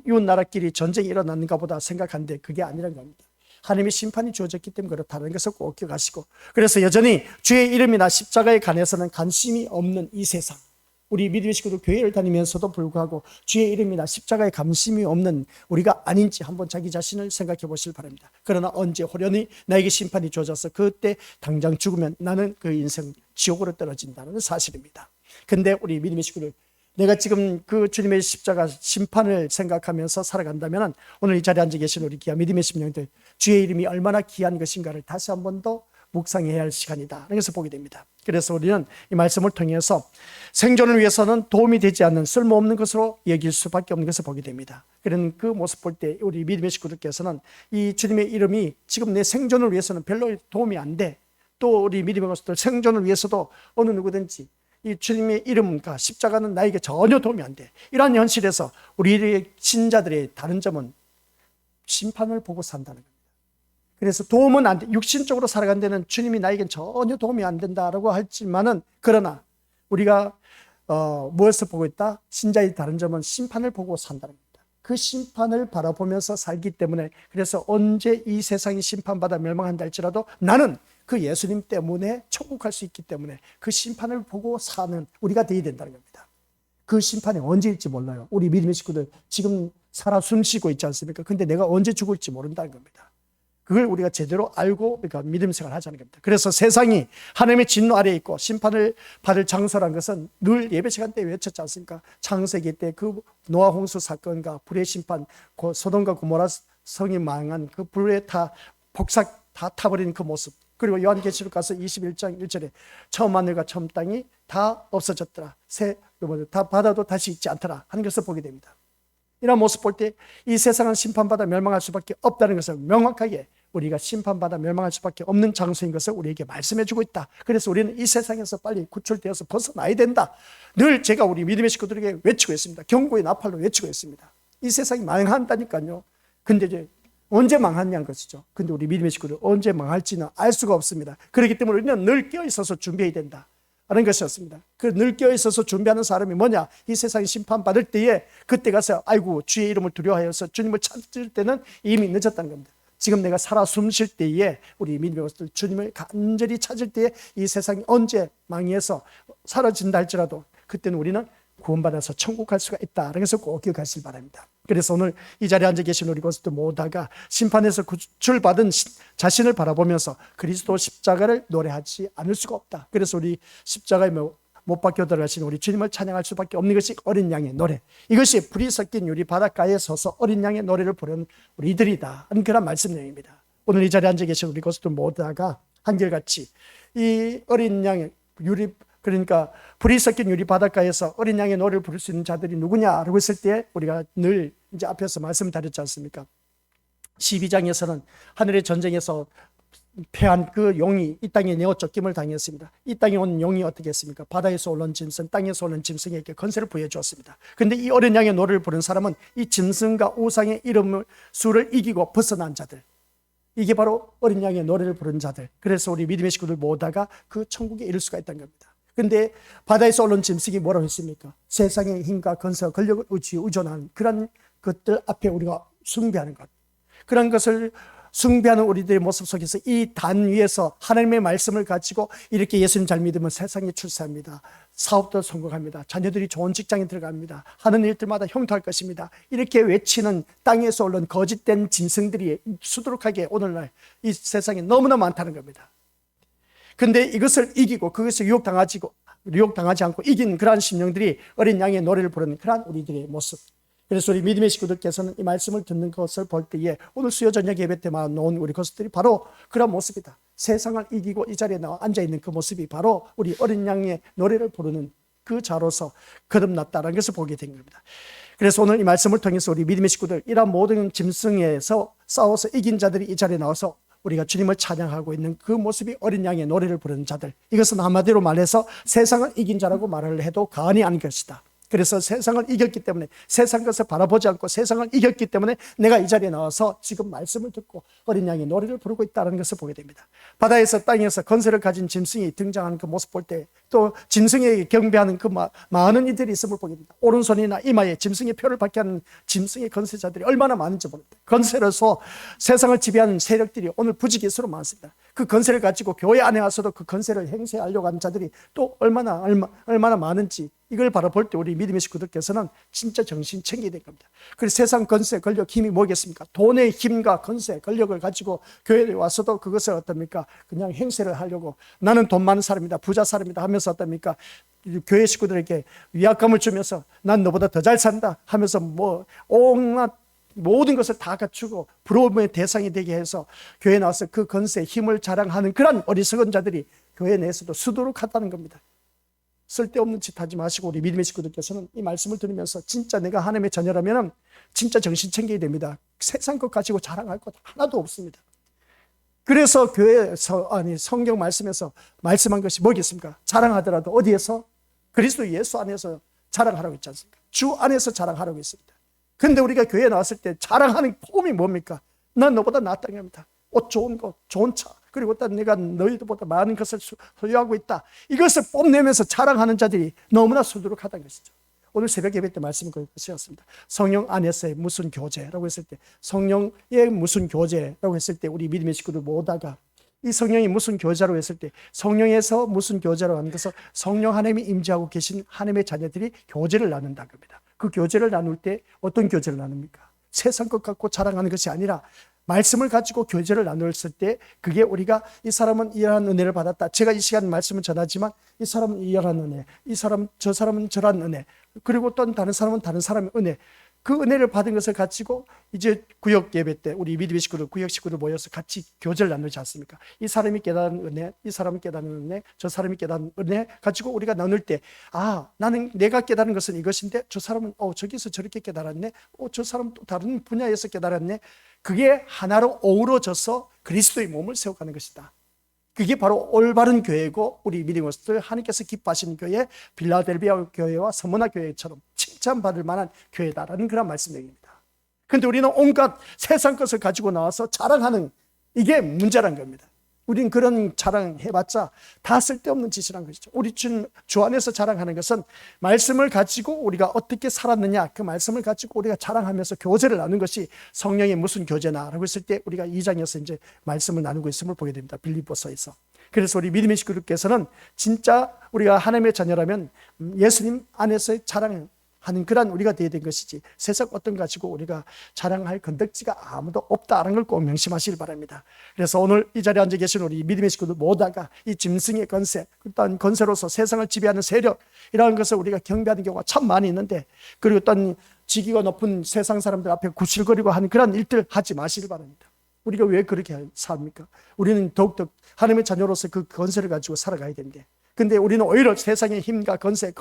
이웃 나라끼리 전쟁이 일어났는가 보다 생각하는데 그게 아니라는 겁니다. 하나님의 심판이 주어졌기 때문에 그렇다는 것을 꼭 기억하시고, 그래서 여전히 주의 이름이나 십자가에 관해서는 관심이 없는 이 세상, 우리 믿음의 식구들 교회를 다니면서도 불구하고 주의 이름이나 십자가에 관심이 없는 우리가 아닌지 한번 자기 자신을 생각해 보시길 바랍니다. 그러나 언제 호련히 나에게 심판이 주어져서 그때 당장 죽으면 나는 그 인생 지옥으로 떨어진다는 사실입니다. 근데 우리 믿음의 식구들, 내가 지금 그 주님의 십자가 심판을 생각하면서 살아간다면 오늘 이 자리에 앉아 계신 우리 귀한 믿음의 심령들, 주의 이름이 얼마나 귀한 것인가를 다시 한 번 더 묵상해야 할 시간이다. 그래서 보게 됩니다. 그래서 우리는 이 말씀을 통해서 생존을 위해서는 도움이 되지 않는 쓸모없는 것으로 여길 수밖에 없는 것을 보게 됩니다. 그런 그 모습 볼 때 우리 믿음의 식구들께서는 이 주님의 이름이 지금 내 생존을 위해서는 별로 도움이 안 돼. 또 우리 믿음의 것들 생존을 위해서도 어느 누구든지 이 주님의 이름과 십자가는 나에게 전혀 도움이 안 돼. 이러한 현실에서 우리 신자들의 다른 점은 심판을 보고 산다는 겁니다. 그래서 도움은 안 돼. 육신적으로 살아간 데는 주님이 나에겐 전혀 도움이 안 된다라고 하지만은, 그러나 우리가 무엇을 보고 있다? 신자의 다른 점은 심판을 보고 산다는 겁니다. 그 심판을 바라보면서 살기 때문에, 그래서 언제 이 세상이 심판받아 멸망한다 할지라도 나는 그 예수님 때문에 천국 갈 수 있기 때문에 그 심판을 보고 사는 우리가 되어야 된다는 겁니다. 그 심판이 언제일지 몰라요. 우리 믿음의 식구들 지금 살아 숨쉬고 있지 않습니까? 근데 내가 언제 죽을지 모른다는 겁니다. 그걸 우리가 제대로 알고 믿음 생활을 하자는 겁니다. 그래서 세상이 하나님의 진노 아래에 있고 심판을 받을 장소라는 것은 늘 예배 시간 때 외쳤지 않습니까? 창세기 때 그 노아 홍수 사건과 불의 심판, 소돔과 고모라 성이 망한 그 불에 폭삭 다 타버리는 그 모습, 그리고 요한계시록 가서 21장 1절에 처음 하늘과 처음 땅이 다 없어졌더라, 다 바다도 다시 있지 않더라 하는 것을 보게 됩니다. 이런 모습 볼 때 이 세상은 심판받아 멸망할 수밖에 없다는 것을 명확하게, 우리가 심판받아 멸망할 수밖에 없는 장소인 것을 우리에게 말씀해 주고 있다. 그래서 우리는 이 세상에서 빨리 구출되어서 벗어나야 된다. 늘 제가 우리 믿음의 식구들에게 외치고 있습니다. 경고의 나팔로 외치고 있습니다. 이 세상이 망한다니까요. 근데 이제 언제 망하냐는 것이죠. 근데 우리 믿음의 식구들 언제 망할지는 알 수가 없습니다. 그렇기 때문에 우리는 늘 깨어있어서 준비해야 된다 하는 것이었습니다. 그 늘 깨어있어서 준비하는 사람이 뭐냐? 이 세상이 심판받을 때에 그때 가서 아이고 주의 이름을 두려워하여서 주님을 찾을 때는 이미 늦었다는 겁니다. 지금 내가 살아 숨쉴 때에 우리 믿음의 것들 주님을 간절히 찾을 때에 이 세상이 언제 망해서 사라진다 할지라도 그때는 우리는 구원받아서 천국 갈 수가 있다. 그래서 꼭 기억하시길 바랍니다. 그래서 오늘 이 자리에 앉아 계신 우리 것들 모두가 심판에서 구출받은 자신을 바라보면서 그리스도 십자가를 노래하지 않을 수가 없다. 그래서 우리 십자가에 못 박혀 들어가신 우리 주님을 찬양할 수밖에 없는 것이 어린 양의 노래, 이것이 불이 섞인 유리 바닷가에 서서 어린 양의 노래를 부르는 우리들이다 하는 그런 말씀 내용입니다. 오늘 이 자리에 앉아 계신 우리 것들 모두가 한결같이 이 어린 양의 유리, 그러니까 불이 섞인 유리 바닷가에서 어린 양의 노래를 부를 수 있는 자들이 누구냐라고 했을 때 우리가 늘 이제 앞에서 말씀드렸지 않습니까? 12장에서는 하늘의 전쟁에서 패한 그 용이 이 땅에 내어 쫓김을 당했습니다. 이 땅에 온 용이 어떻게 했습니까? 바다에서 올라온 짐승, 땅에서 올라온 짐승에게 건세를 부여해 주었습니다. 그런데 이 어린 양의 노래를 부른 사람은 이 짐승과 우상의 이름을 수를 이기고 벗어난 자들, 이게 바로 어린 양의 노래를 부른 자들. 그래서 우리 믿음의 식구들 모다가 그 천국에 이를 수가 있다는 겁니다. 그런데 바다에서 올라온 짐승이 뭐라고 했습니까? 세상의 힘과 건세와 권력을 의존하는 그런 것들 앞에 우리가 숭배하는 것, 그런 것을 숭배하는 우리들의 모습 속에서 이 단 위에서 하나님의 말씀을 가지고 이렇게 예수님 잘 믿으면 세상에 출세합니다. 사업도 성공합니다. 자녀들이 좋은 직장에 들어갑니다. 하는 일들마다 형통할 것입니다. 이렇게 외치는 땅에서 올라온 거짓된 짐승들이 수두룩하게 오늘날 이 세상에 너무나 많다는 겁니다. 근데 이것을 이기고 그것을 유혹당하지 않고 이긴 그러한 심령들이 어린 양의 노래를 부르는 그러한 우리들의 모습. 그래서 우리 믿음의 식구들께서는 이 말씀을 듣는 것을 볼 때에 오늘 수요 저녁 예배 때만 놓은 우리 것들이 바로 그런 모습이다. 세상을 이기고 이 자리에 나와 앉아있는 그 모습이 바로 우리 어린 양의 노래를 부르는 그 자로서 거듭났다는 것을 보게 된 겁니다. 그래서 오늘 이 말씀을 통해서 우리 믿음의 식구들, 이러한 모든 짐승에서 싸워서 이긴 자들이 이 자리에 나와서 우리가 주님을 찬양하고 있는 그 모습이 어린 양의 노래를 부르는 자들, 이것은 한마디로 말해서 세상을 이긴 자라고 말을 해도 과언이 아닌 것이다. 그래서 세상을 이겼기 때문에, 세상 것을 바라보지 않고 세상을 이겼기 때문에 내가 이 자리에 나와서 지금 말씀을 듣고 어린 양의 노래를 부르고 있다는 것을 보게 됩니다. 바다에서 땅에서 건세를 가진 짐승이 등장하는 그 모습 볼 때, 또 짐승에게 경배하는 그 많은 이들이 있음을 보게 됩니다. 오른손이나 이마에 짐승의 표를 받게 하는 짐승의 건세자들이 얼마나 많은지 모릅니다. 건세로서 세상을 지배하는 세력들이 오늘 부지기수로 많습니다. 그 건세를 가지고 교회 안에 와서도 그 건세를 행세하려고 하는 자들이 또 얼마나 많은지, 이걸 바라볼 때 우리 믿음의 식구들께서는 진짜 정신 챙겨야 될 겁니다. 그래서 세상 건세, 권력, 힘이 뭐겠습니까? 돈의 힘과 건세, 권력을 가지고 교회에 와서도 그것을 어떻습니까? 그냥 행세를 하려고, 나는 돈 많은 사람이다, 부자 사람이다 하면서 어떻습니까? 교회 식구들에게 위압감을 주면서 난 너보다 더 잘 산다 하면서 온갖 모든 것을 다 갖추고 부러움의 대상이 되게 해서 교회에 나와서 그 건세, 힘을 자랑하는 그런 어리석은 자들이 교회 내에서도 수두룩하다는 겁니다. 쓸데없는 짓 하지 마시고 우리 믿음의 식구들께서는 이 말씀을 들으면서 진짜 내가 하나님의 자녀라면 진짜 정신 챙겨야 됩니다. 세상 것 가지고 자랑할 것 하나도 없습니다. 그래서 교회에서, 성경 말씀에서 말씀한 것이 뭐겠습니까? 자랑하더라도 어디에서? 그리스도 예수 안에서 자랑하라고 했지 않습니까? 주 안에서 자랑하라고 했습니다. 근데 우리가 교회에 나왔을 때 자랑하는 폼이 뭡니까? 난 너보다 낫다는 겁니다. 옷 좋은 거, 좋은 차, 그리고 또 내가 너희들보다 많은 것을 소유하고 있다. 이것을 뽐내면서 자랑하는 자들이 너무나 수두룩하다는 것이죠. 오늘 새벽 예배 때 말씀이 그것이었습니다. 성령 안에서의 무슨 교제라고 했을 때, 성령의 무슨 교제라고 했을 때 우리 믿음의 식구들 모다가 이 성령이 무슨 교제라고 했을 때, 성령에서 무슨 교제라고 하는 것은 성령 하나님이 임재하고 계신 하나님의 자녀들이 교제를 나눈다는 겁니다. 그 교제를 나눌 때 어떤 교제를 나눕니까? 세상 것 갖고 자랑하는 것이 아니라 말씀을 가지고 교제를 나눴을 때, 그게 우리가 이 사람은 이러한 은혜를 받았다, 제가 이 시간 말씀을 전하지만 이 사람은 이러한 은혜, 저 사람은 저러한 은혜, 그리고 또 다른 사람은 다른 사람의 은혜, 그 은혜를 받은 것을 가지고 이제 구역 예배 때 우리 믿음의 식구들, 구역 식구들 모여서 같이 교제를 나누지 않습니까? 이 사람이 깨달은 은혜, 이 사람이 깨달은 은혜, 저 사람이 깨달은 은혜 가지고 우리가 나눌 때, 나는 내가 깨달은 것은 이것인데 저 사람은 저기서 저렇게 깨달았네, 저 사람은 또 다른 분야에서 깨달았네. 그게 하나로 어우러져서 그리스도의 몸을 세워가는 것이다. 그게 바로 올바른 교회고, 우리 믿음의 것들 하나님께서 기뻐하시는 교회, 빌라델비아 교회와 서머나 교회처럼 칭찬받을 만한 교회다라는 그런 말씀입니다. 그런데 우리는 온갖 세상 것을 가지고 나와서 자랑하는, 이게 문제란 겁니다. 우린 그런 자랑해봤자 다 쓸데없는 짓이란 것이죠. 우리 주 안에서 자랑하는 것은 말씀을 가지고 우리가 어떻게 살았느냐, 그 말씀을 가지고 우리가 자랑하면서 교제를 나누는 것이 성령의 무슨 교제나라고 했을 때 우리가 2장에서 이제 말씀을 나누고 있음을 보게 됩니다. 빌립보서에서. 그래서 우리 믿음의 식구들께서는 진짜 우리가 하나님의 자녀라면 예수님 안에서의 자랑하는 그런 우리가 되어야 된 것이지, 세상 어떤 가지고 우리가 자랑할 건덕지가 아무도 없다는 걸 꼭 명심하시길 바랍니다. 그래서 오늘 이 자리에 앉아 계신 우리 믿음의 식구들 모두가 이 짐승의 건세, 어떤 건세로서 세상을 지배하는 세력, 이러한 것을 우리가 경배하는 경우가 참 많이 있는데, 그리고 어떤 직위가 높은 세상 사람들 앞에 구실거리고 하는 그런 일들 하지 마시길 바랍니다. 우리가 왜 그렇게 삽니까? 우리는 더욱더 하나님의 자녀로서 그 건세를 가지고 살아가야 되는데, 근데 우리는 오히려 세상의 힘과 건세,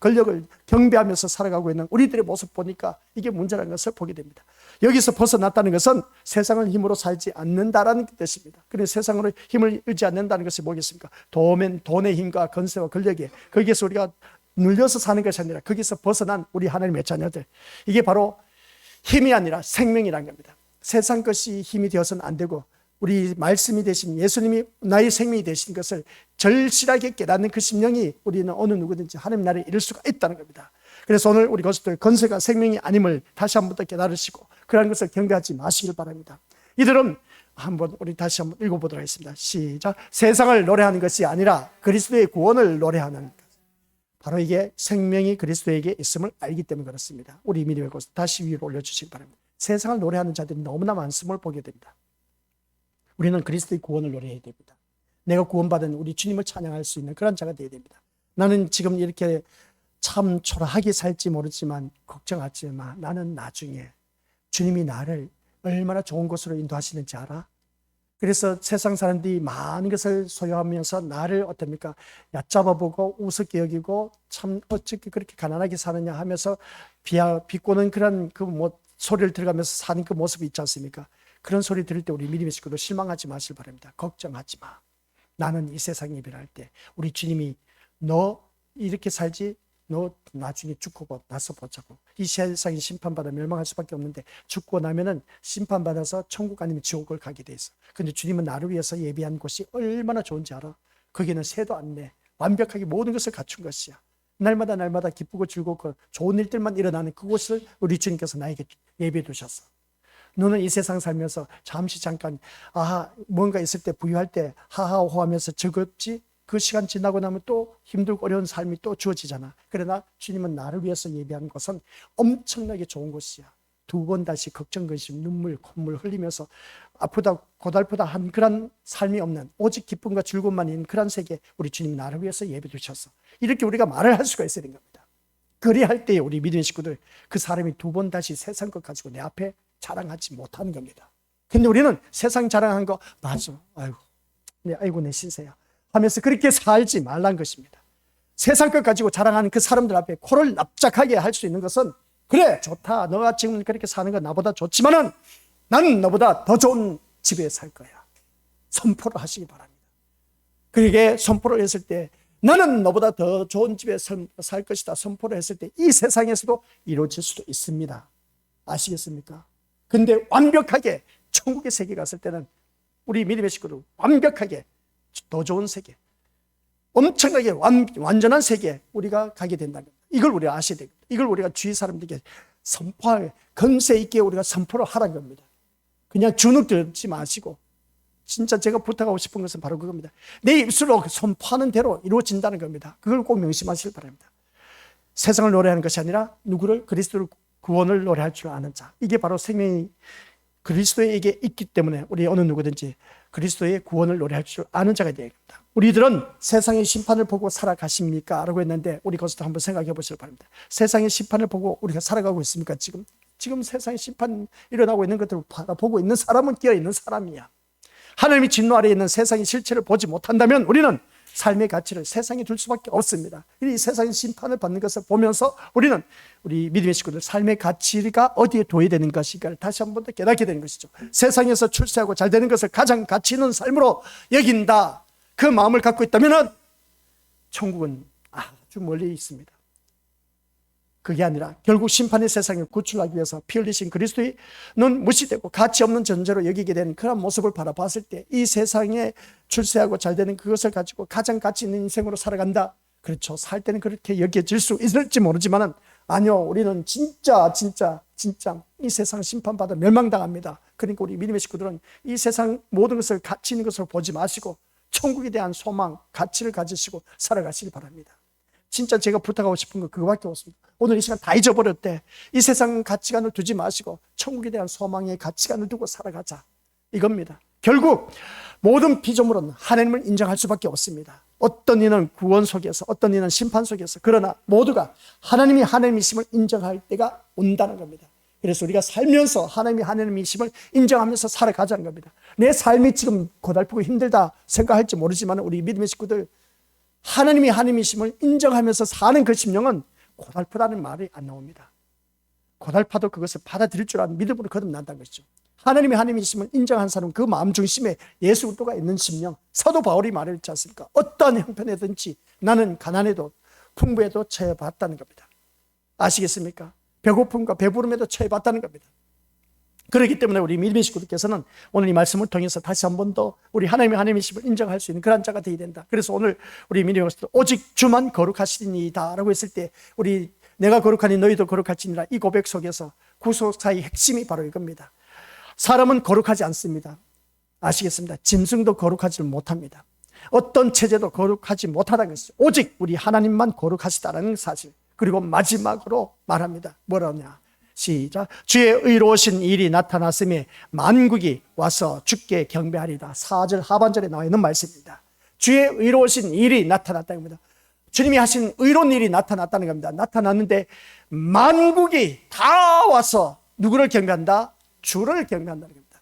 권력을 경배하면서 살아가고 있는 우리들의 모습 보니까 이게 문제라는 것을 보게 됩니다. 여기서 벗어났다는 것은 세상을 힘으로 살지 않는다라는 뜻입니다. 그래서 세상으로 힘을 잃지 않는다는 것이 뭐겠습니까? 돈의 힘과 건세와 권력에 거기에서 우리가 눌려서 사는 것이 아니라 거기서 벗어난 우리 하나님의 자녀들, 이게 바로 힘이 아니라 생명이라는 겁니다. 세상 것이 힘이 되어서는 안 되고 우리 말씀이 되신 예수님이 나의 생명이 되신 것을 절실하게 깨닫는 그 심령이 우리는 어느 누구든지 하나님 나라에 이룰 수가 있다는 겁니다. 그래서 오늘 우리 것들 건세가 생명이 아님을 다시 한번 더 깨달으시고 그런 것을 경배하지 마시길 바랍니다. 이들은 한번 우리 다시 한번 읽어보도록 하겠습니다. 시작. 세상을 노래하는 것이 아니라 그리스도의 구원을 노래하는 것. 바로 이게 생명이 그리스도에게 있음을 알기 때문에 그렇습니다. 우리 믿음의 것을 다시 위로 올려주시기 바랍니다. 세상을 노래하는 자들이 너무나 많음을 보게 됩니다. 우리는 그리스도의 구원을 노래해야 됩니다. 내가 구원받은 우리 주님을 찬양할 수 있는 그런 자가 되어야 됩니다. 나는 지금 이렇게 참 초라하게 살지 모르지만 걱정하지 마. 나는 나중에 주님이 나를 얼마나 좋은 곳으로 인도하시는지 알아? 그래서 세상 사람들이 많은 것을 소유하면서 나를 어떻습니까? 얕잡아보고 우습게 여기고 참 어떻게 그렇게 가난하게 사느냐 하면서 비꼬는 그런 소리를 들어가면서 사는 그 모습이 있지 않습니까? 그런 소리 들을 때 우리 믿음의 식구들 실망하지 마시길 바랍니다. 걱정하지 마. 나는 이 세상에 일어날 때 우리 주님이 너 이렇게 살지? 너 나중에 죽고 나서 보자고. 이 세상이 심판받아 멸망할 수밖에 없는데 죽고 나면은 심판받아서 천국 아니면 지옥을 가게 돼 있어. 근데 주님은 나를 위해서 예비한 곳이 얼마나 좋은지 알아? 거기는 새도 안 내. 완벽하게 모든 것을 갖춘 것이야. 날마다 기쁘고 즐겁고 좋은 일들만 일어나는 그곳을 우리 주님께서 나에게 예비해 두셨어. 너는 이 세상 살면서 잠깐 뭔가 있을 때 부유할 때 하하호호 하면서 즐겁지? 그 시간 지나고 나면 또 힘들고 어려운 삶이 또 주어지잖아. 그러나 주님은 나를 위해서 예비한 것은 엄청나게 좋은 곳이야. 두 번 다시 걱정, 근심, 눈물, 콧물 흘리면서 아프다 고달프다 한 그런 삶이 없는 오직 기쁨과 즐거움만 있는 그런 세계, 우리 주님이 나를 위해서 예배 두셨어. 이렇게 우리가 말을 할 수가 있어야 되는 겁니다. 그리할 때에 우리 믿음의 식구들, 그 사람이 두 번 다시 세상 것 가지고 내 앞에 자랑하지 못하는 겁니다. 근데 우리는 세상 자랑한 거 맞아, 아이고 내 신세야 하면서 그렇게 살지 말란 것입니다. 세상 것 가지고 자랑하는 그 사람들 앞에 코를 납작하게 할 수 있는 것은, 그래 좋다, 너가 지금 그렇게 사는 건 나보다 좋지만은 나는 너보다 더 좋은 집에 살 거야. 선포를 하시기 바랍니다. 그렇게 선포를 했을 때 나는 너보다 더 좋은 집에 살 것이다 선포를 했을 때 이 세상에서도 이루어질 수도 있습니다. 아시겠습니까? 근데 완벽하게 천국의 세계 갔을 때는 우리 믿음의 식구들 완벽하게 더 좋은 세계, 엄청나게 완전한 세계 우리가 가게 된다는 겁니다. 이걸 우리가 아셔야 됩니다. 이걸 우리가 주위 사람들에게 선포할, 건세 있게 우리가 선포를 하라는 겁니다. 그냥 주눅 들지 마시고, 진짜 제가 부탁하고 싶은 것은 바로 그겁니다. 내 입술로 선포하는 대로 이루어진다는 겁니다. 그걸 꼭 명심하시길 바랍니다. 세상을 노래하는 것이 아니라 누구를? 그리스도를 구원을 노래할 줄 아는 자. 이게 바로 생명이 그리스도에게 있기 때문에 우리 어느 누구든지 그리스도의 구원을 노래할 줄 아는 자가 되어야 됩니다. 우리들은 세상의 심판을 보고 살아가십니까? 라고 했는데 우리 그것도 한번 생각해 보시기 바랍니다. 세상의 심판을 보고 우리가 살아가고 있습니까? 지금 세상의 심판 일어나고 있는 것들을 바라보고 있는 사람은 끼어있는 사람이야. 하나님이 진노 아래에 있는 세상의 실체를 보지 못한다면 우리는 삶의 가치를 세상에 둘 수밖에 없습니다. 이 세상의 심판을 받는 것을 보면서 우리는 우리 믿음의 식구들 삶의 가치가 어디에 둬야 되는 것인가를 다시 한 번 더 깨닫게 되는 것이죠. 세상에서 출세하고 잘 되는 것을 가장 가치 있는 삶으로 여긴다, 그 마음을 갖고 있다면 천국은 아주 멀리 있습니다. 그게 아니라 결국 심판의 세상을 구출하기 위해서 피 흘리신 그리스도는 무시되고 가치 없는 존재로 여기게 된 그런 모습을 바라봤을 때 이 세상에 출세하고 잘 되는 그것을 가지고 가장 가치 있는 인생으로 살아간다. 그렇죠. 살 때는 그렇게 여겨질 수 있을지 모르지만은 아니요, 우리는 진짜 이 세상 심판받아 멸망당합니다. 그러니까 우리 믿음의 식구들은 이 세상 모든 것을 가치 있는 것으로 보지 마시고 천국에 대한 소망, 가치를 가지시고 살아가시기 바랍니다. 진짜 제가 부탁하고 싶은 거 그거밖에 없습니다. 오늘 이 시간 다 잊어버렸대. 이 세상 가치관을 두지 마시고 천국에 대한 소망의 가치관을 두고 살아가자, 이겁니다. 결국 모든 피조물은 하나님을 인정할 수밖에 없습니다. 어떤 이는 구원 속에서, 어떤 이는 심판 속에서, 그러나 모두가 하나님이 하나님이심을 인정할 때가 온다는 겁니다. 그래서 우리가 살면서 하나님이심을 인정하면서 살아가자는 겁니다. 내 삶이 지금 고달프고 힘들다 생각할지 모르지만 우리 믿음의 식구들, 하나님이 하나님이심을 인정하면서 사는 그 심령은 고달프다는 말이 안 나옵니다. 고달파도 그것을 받아들일 줄 아는 믿음으로 거듭난다는 것이죠. 하나님이 하나님이심을 인정한 사람은 그 마음 중심에 예수 그리스도가 있는 심령, 사도 바울이 말했지 않습니까? 어떠한 형편이든지 나는 가난해도 풍부해도 처해봤다는 겁니다. 아시겠습니까? 배고픔과 배부름에도 처해봤다는 겁니다. 그렇기 때문에 우리 믿음의 식구들께서는 오늘 이 말씀을 통해서 다시 한 번 더 우리 하나님의 하나님이심을 인정할 수 있는 그런 자가 되어야 된다. 그래서 오늘 우리 믿음의 식구들 오직 주만 거룩하시니이다 라고 했을 때 우리 내가 거룩하니 너희도 거룩할지니라, 이 고백 속에서 구속사의 핵심이 바로 이겁니다. 사람은 거룩하지 않습니다. 아시겠습니다? 짐승도 거룩하지 못합니다. 어떤 체제도 거룩하지 못하다는 것이죠. 오직 우리 하나님만 거룩하시다는 사실. 그리고 마지막으로 말합니다. 뭐라냐? 시작. 주의 의로우신 일이 나타났음에 만국이 와서 주께 경배하리다. 4절 하반절에 나와 있는 말씀입니다. 주의 의로우신 일이 나타났다는 겁니다. 주님이 하신 의로운 일이 나타났다는 겁니다. 나타났는데 만국이 다 와서 누구를 경배한다? 주를 경배한다는 겁니다.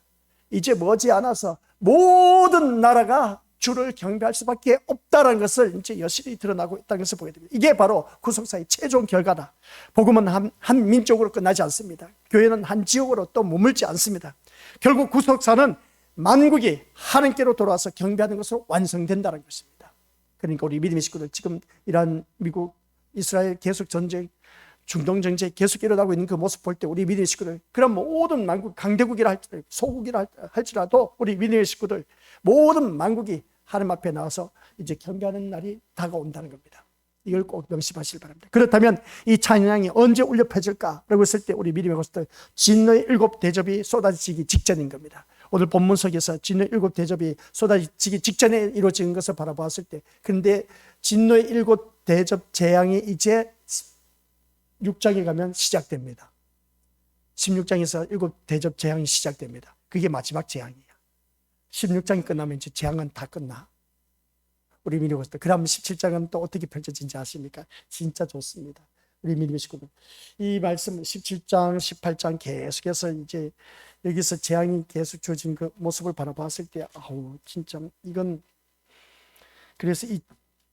이제 머지않아서 모든 나라가 주를 경배할 수밖에 없다는 것을 이제 여실히 드러나고 있다는 것을 보게 됩니다. 이게 바로 구속사의 최종 결과다. 복음은 한 민족으로 끝나지 않습니다. 교회는 한 지역으로 또 머물지 않습니다. 결국 구속사는 만국이 하나님께로 돌아와서 경배하는 것으로 완성된다는 것입니다. 그러니까 우리 믿음의 식구들, 지금 이란, 미국, 이스라엘 계속 전쟁, 중동 전쟁 계속 일어나고 있는 그 모습 볼 때 우리 믿음의 식구들, 그런 모든 만국, 강대국이라 할지라도 소국이라 할지라도 우리 믿음의 식구들 모든 만국이 하나님 앞에 나와서 이제 경배하는 날이 다가온다는 겁니다. 이걸 꼭 명심하시길 바랍니다. 그렇다면 이 찬양이 언제 울려 퍼질까라고 했을 때 우리 믿음의 것들 진노의 7 대접이 쏟아지기 직전인 겁니다. 오늘 본문 속에서 진노의 7 대접이 쏟아지기 직전에 이루어진 것을 바라보았을 때, 그런데 진노의 7 대접 재앙이 이제 6장에 가면 시작됩니다. 16장에서 7 대접 재앙이 시작됩니다. 그게 마지막 재앙이에요. 16장이 끝나면 이제 재앙은 다 끝나. 우리 믿음의 식구들, 그럼 17장은 또 어떻게 펼쳐진지 아십니까? 진짜 좋습니다. 우리 믿음의 식구들, 이 말씀 17장, 18장 계속해서 이제 여기서 재앙이 계속 주어진 그 모습을 바라봤을 때, 아우, 진짜 이건, 그래서 이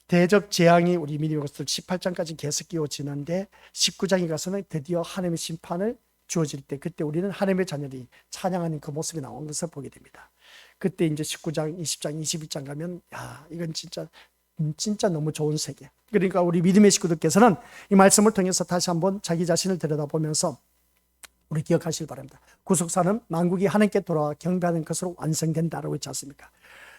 대접 재앙이 우리 믿음의 것들 18장까지 계속 이어지는데 19장에 가서는 드디어 하나님의 심판을 주어질 때, 그때 우리는 하나님의 자녀들이 찬양하는 그 모습이 나온 것을 보게 됩니다. 그때 이제 19장, 20장, 21장 가면, 야, 이건 진짜 너무 좋은 세계. 그러니까 우리 믿음의 식구들께서는 이 말씀을 통해서 다시 한번 자기 자신을 들여다보면서 우리 기억하시길 바랍니다. 구속사는 만국이 하나님께 돌아와 경배하는 것으로 완성된다라고 했지 않습니까?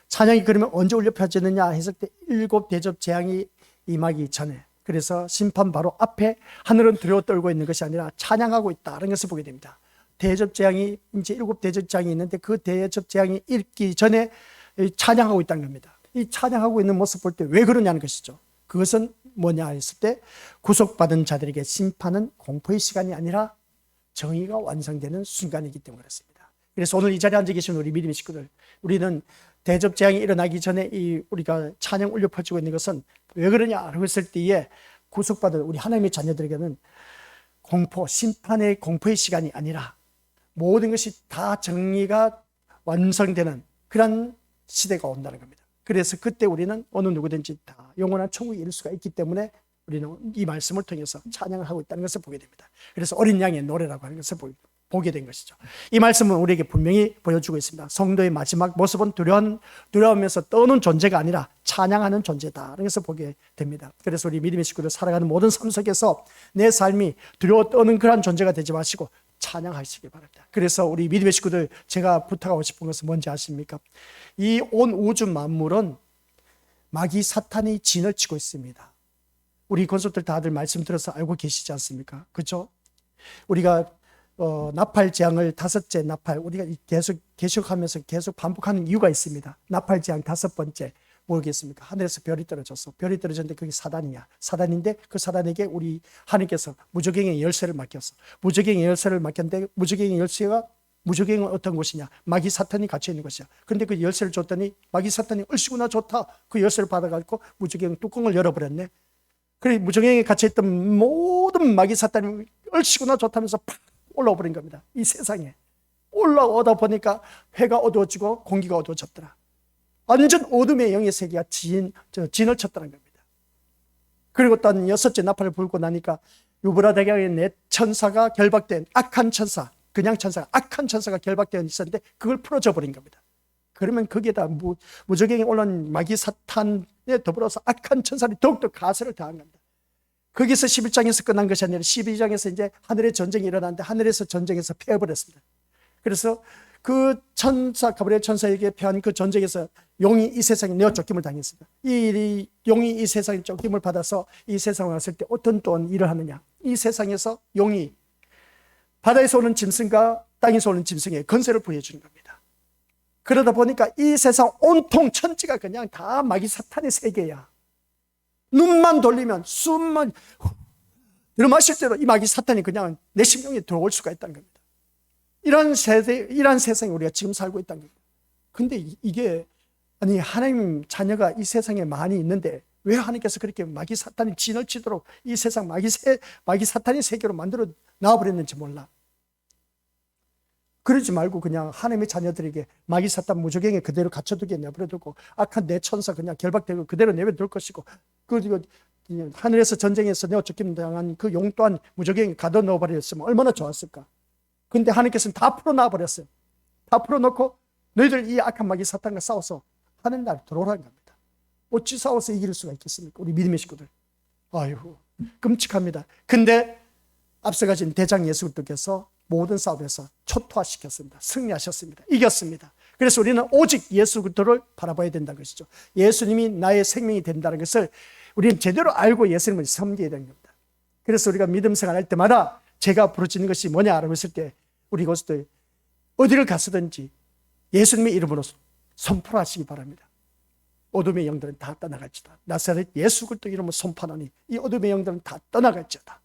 찬양이 그러면 언제 울려 펴지느냐 했을 때 7 대접 재앙이 임하기 전에, 그래서 심판 바로 앞에 하늘은 두려워 떨고 있는 것이 아니라 찬양하고 있다는 것을 보게 됩니다. 대접 재앙이 이제 7 대접 재앙이 있는데 그 대접 재앙이 있기 전에 찬양하고 있다는 겁니다. 이 찬양하고 있는 모습 볼 때 왜 그러냐는 것이죠. 그것은 뭐냐 했을 때 구속받은 자들에게 심판은 공포의 시간이 아니라 정의가 완성되는 순간이기 때문에 그렇습니다. 그래서 오늘 이 자리에 앉아 계신 우리 믿음의 식구들, 우리는 대접 재앙이 일어나기 전에 우리가 찬양 울려 퍼지고 있는 것은 왜 그러냐라고 했을 때에 구속받은 우리 하나님의 자녀들에게는 심판의 공포의 시간이 아니라 모든 것이 다 정리가 완성되는 그런 시대가 온다는 겁니다. 그래서 그때 우리는 어느 누구든지 다 영원한 천국에 이를 수가 있기 때문에 우리는 이 말씀을 통해서 찬양을 하고 있다는 것을 보게 됩니다. 그래서 어린 양의 노래라고 하는 것을 보게 된 것이죠. 이 말씀은 우리에게 분명히 보여주고 있습니다. 성도의 마지막 모습은 두려워하면서 떠는 존재가 아니라 찬양하는 존재다라는 것을 보게 됩니다. 그래서 우리 믿음의 식구들 살아가는 모든 삶 속에서 내 삶이 두려워 떠는 그런 존재가 되지 마시고 찬양하시기 바랍니다. 그래서 우리 믿음의 식구들, 제가 부탁하고 싶은 것은 뭔지 아십니까? 이 온 우주 만물은 마귀 사탄이 진을 치고 있습니다. 우리 권속들 다들 말씀 들어서 알고 계시지 않습니까? 그렇죠? 우리가 나팔 재앙을 5째 나팔, 우리가 계속하면서 계속 반복하는 이유가 있습니다. 나팔 재앙 5번째 모르겠습니까? 하늘에서 별이 떨어졌어. 별이 떨어졌는데 그게 사단이야. 사단인데 그 사단에게 우리 하나님께서 무저갱의 열쇠를 맡겼어. 무저갱의 열쇠를 맡겼는데 무저갱의 열쇠가, 무저갱은 어떤 곳이냐? 마귀 사탄이 갇혀 있는 것이야. 그런데 그 열쇠를 줬더니 마귀 사탄이 얼씨구나 좋다. 그 열쇠를 받아가지고 무저갱 뚜껑을 열어버렸네. 그래 무저갱에 갇혀있던 모든 마귀 사탄이 얼씨구나 좋다면서 팍 올라와 버린 겁니다. 이 세상에 올라오다 보니까 해가 어두워지고 공기가 어두워졌더라. 완전 어둠의 영의 세계가 진을 쳤다는 겁니다. 그리고 또 여섯째 나팔을 불고 나니까 유브라데강의 네 천사가 결박된 악한 천사, 그냥 천사가 악한 천사가 결박되어 있었는데 그걸 풀어줘 버린 겁니다. 그러면 거기에다 무저갱에 올라온 마귀 사탄에 더불어서 악한 천사들이 더욱더 가세를 더한 겁니다. 거기서 11장에서 끝난 것이 아니라 12장에서 이제 하늘의 전쟁이 일어났는데 하늘에서 전쟁에서 패해버렸습니다. 그래서 그 천사, 가브리엘 천사에게 패한 그 전쟁에서 용이 이 세상에 내어 쫓김을 당했습니다. 이 용이 이 세상에 쫓김을 받아서 이 세상에 왔을 때 어떤 또 일을 하느냐. 이 세상에서 용이 바다에서 오는 짐승과 땅에서 오는 짐승에 건세를 부여주는 겁니다. 그러다 보니까 이 세상 온통 천지가 그냥 다 마귀 사탄의 세계야. 눈만 돌리면 숨만 들어마실 때도 이 마귀 사탄이 그냥 내 심령에 들어올 수가 있다는 겁니다. 이런 세상에 우리가 지금 살고 있다는 겁니다. 근데 이게 아니 하나님 자녀가 이 세상에 많이 있는데 왜 하나님께서 그렇게 마귀 사탄이 진을 치도록 이 세상 마귀 사탄의 세계로 만들어 놔버렸는지 몰라. 그러지 말고 그냥 하나님의 자녀들에게 마귀 사탄 무저갱에 그대로 갇혀두게 내버려두고 악한 내 천사 그냥 결박되고 그대로 내버려둘 것이고 그리고 하늘에서 전쟁에서 내어 쫓김 당한 그 용 또한 무저갱에 가둬 넣어버렸으면 얼마나 좋았을까. 근데 하나님께서는 다 풀어놔 버렸어요. 다 풀어놓고 너희들 이 악한 마귀 사탄과 싸워서 하는 날 들어오라는 겁니다. 어찌 싸워서 이길 수가 있겠습니까? 우리 믿음의 식구들. 아이고 끔찍합니다. 근데 앞서 가진 대장 예수 그리스도께서 모든 싸움에서 초토화시켰습니다. 승리하셨습니다. 이겼습니다. 그래서 우리는 오직 예수 그리스도를 바라봐야 된다는 것이죠. 예수님이 나의 생명이 된다는 것을 우리는 제대로 알고 예수님을 섬겨야 되는 겁니다. 그래서 우리가 믿음 생활할 때마다 제가 부르짖는 것이 뭐냐라고 했을 때 우리 그리스도의 어디를 갔든지 예수님의 이름으로 선포를 하시기 바랍니다. 어둠의 영들은 다 떠나갈지다. 나사렛 예수 그리스도 이름으로 선포하노니 이 어둠의 영들은 다 떠나갈지다.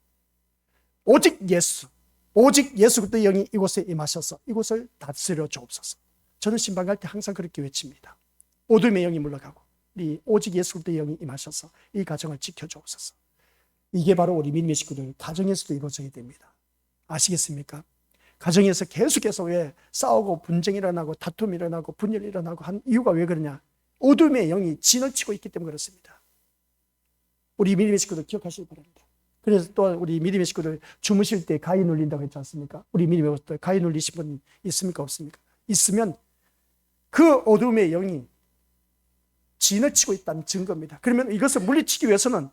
오직 예수 그리스도의 영이 이곳에 임하셔서 이곳을 다스려 주옵소서. 저는 신방 갈 때 항상 그렇게 외칩니다. 어둠의 영이 물러가고 오직 예수 그리스도의 영이 임하셔서 이 가정을 지켜주옵소서. 이게 바로 우리 믿음의 식구들 가정에서도 이루어져야 됩니다. 아시겠습니까? 가정에서 계속해서 왜 싸우고 분쟁이 일어나고 다툼이 일어나고 분열이 일어나고 한 이유가 왜 그러냐? 어둠의 영이 진을 치고 있기 때문에 그렇습니다. 우리 믿음의 식구들 기억하시기 바랍니다. 그래서 또 우리 믿음의 식구들 주무실 때 가위 눌린다고 했지 않습니까? 우리 믿음의 식구들 가위 눌리신 분 있습니까? 없습니까? 있으면 그 어둠의 영이 진을 치고 있다는 증거입니다. 그러면 이것을 물리치기 위해서는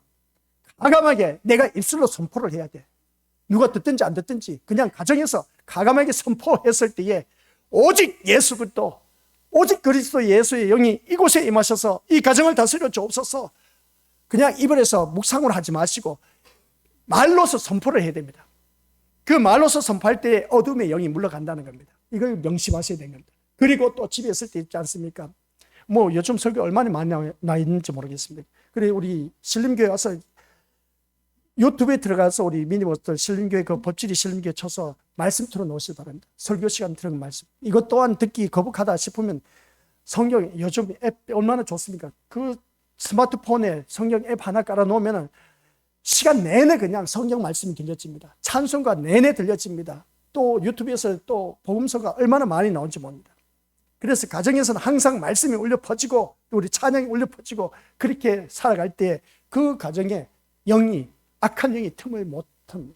과감하게 내가 입술로 선포를 해야 돼. 누가 듣든지 안 듣든지 그냥 가정에서 과감하게 선포했을 때에 오직 예수 그리스도, 오직 그리스도 예수의 영이 이곳에 임하셔서 이 가정을 다스려 주옵소서. 그냥 입을에서 묵상을 하지 마시고 말로서 선포를 해야 됩니다. 그 말로서 선포할 때 어둠의 영이 물러간다는 겁니다. 이걸 명심하셔야 되는 겁니다. 그리고 또 집에 있을 때 있지 않습니까? 뭐 요즘 설교 얼마나 많이 나 있는지 모르겠습니다. 그래 우리 신림교회 와서 유튜브에 들어가서 우리 미니버스들 신림교회 그 법질이 신림교회 쳐서 말씀 틀어놓으시기 바랍니다. 설교 시간 들은 말씀. 이것 또한 듣기 거북하다 싶으면 성경 요즘 앱 얼마나 좋습니까? 그 스마트폰에 성경 앱 하나 깔아놓으면 시간 내내 그냥 성경 말씀이 들려집니다. 찬송가 내내 들려집니다. 또 유튜브에서 또 복음서가 얼마나 많이 나온지 모릅니다. 그래서 가정에서는 항상 말씀이 울려 퍼지고 우리 찬양이 울려 퍼지고 그렇게 살아갈 때 그 가정에 악한 영이 틈을 못 틉니다.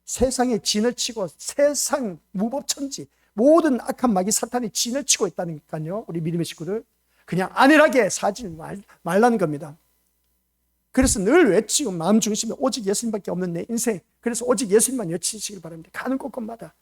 세상에 진을 치고 세상 무법천지 모든 악한 마귀 사탄이 진을 치고 있다니까요. 우리 믿음의 식구들 그냥 안일하게 사지 말라는 겁니다. 그래서 늘 외치고 마음 중심에 오직 예수님밖에 없는 내 인생, 그래서 오직 예수님만 외치시길 바랍니다. 가는 곳곳마다.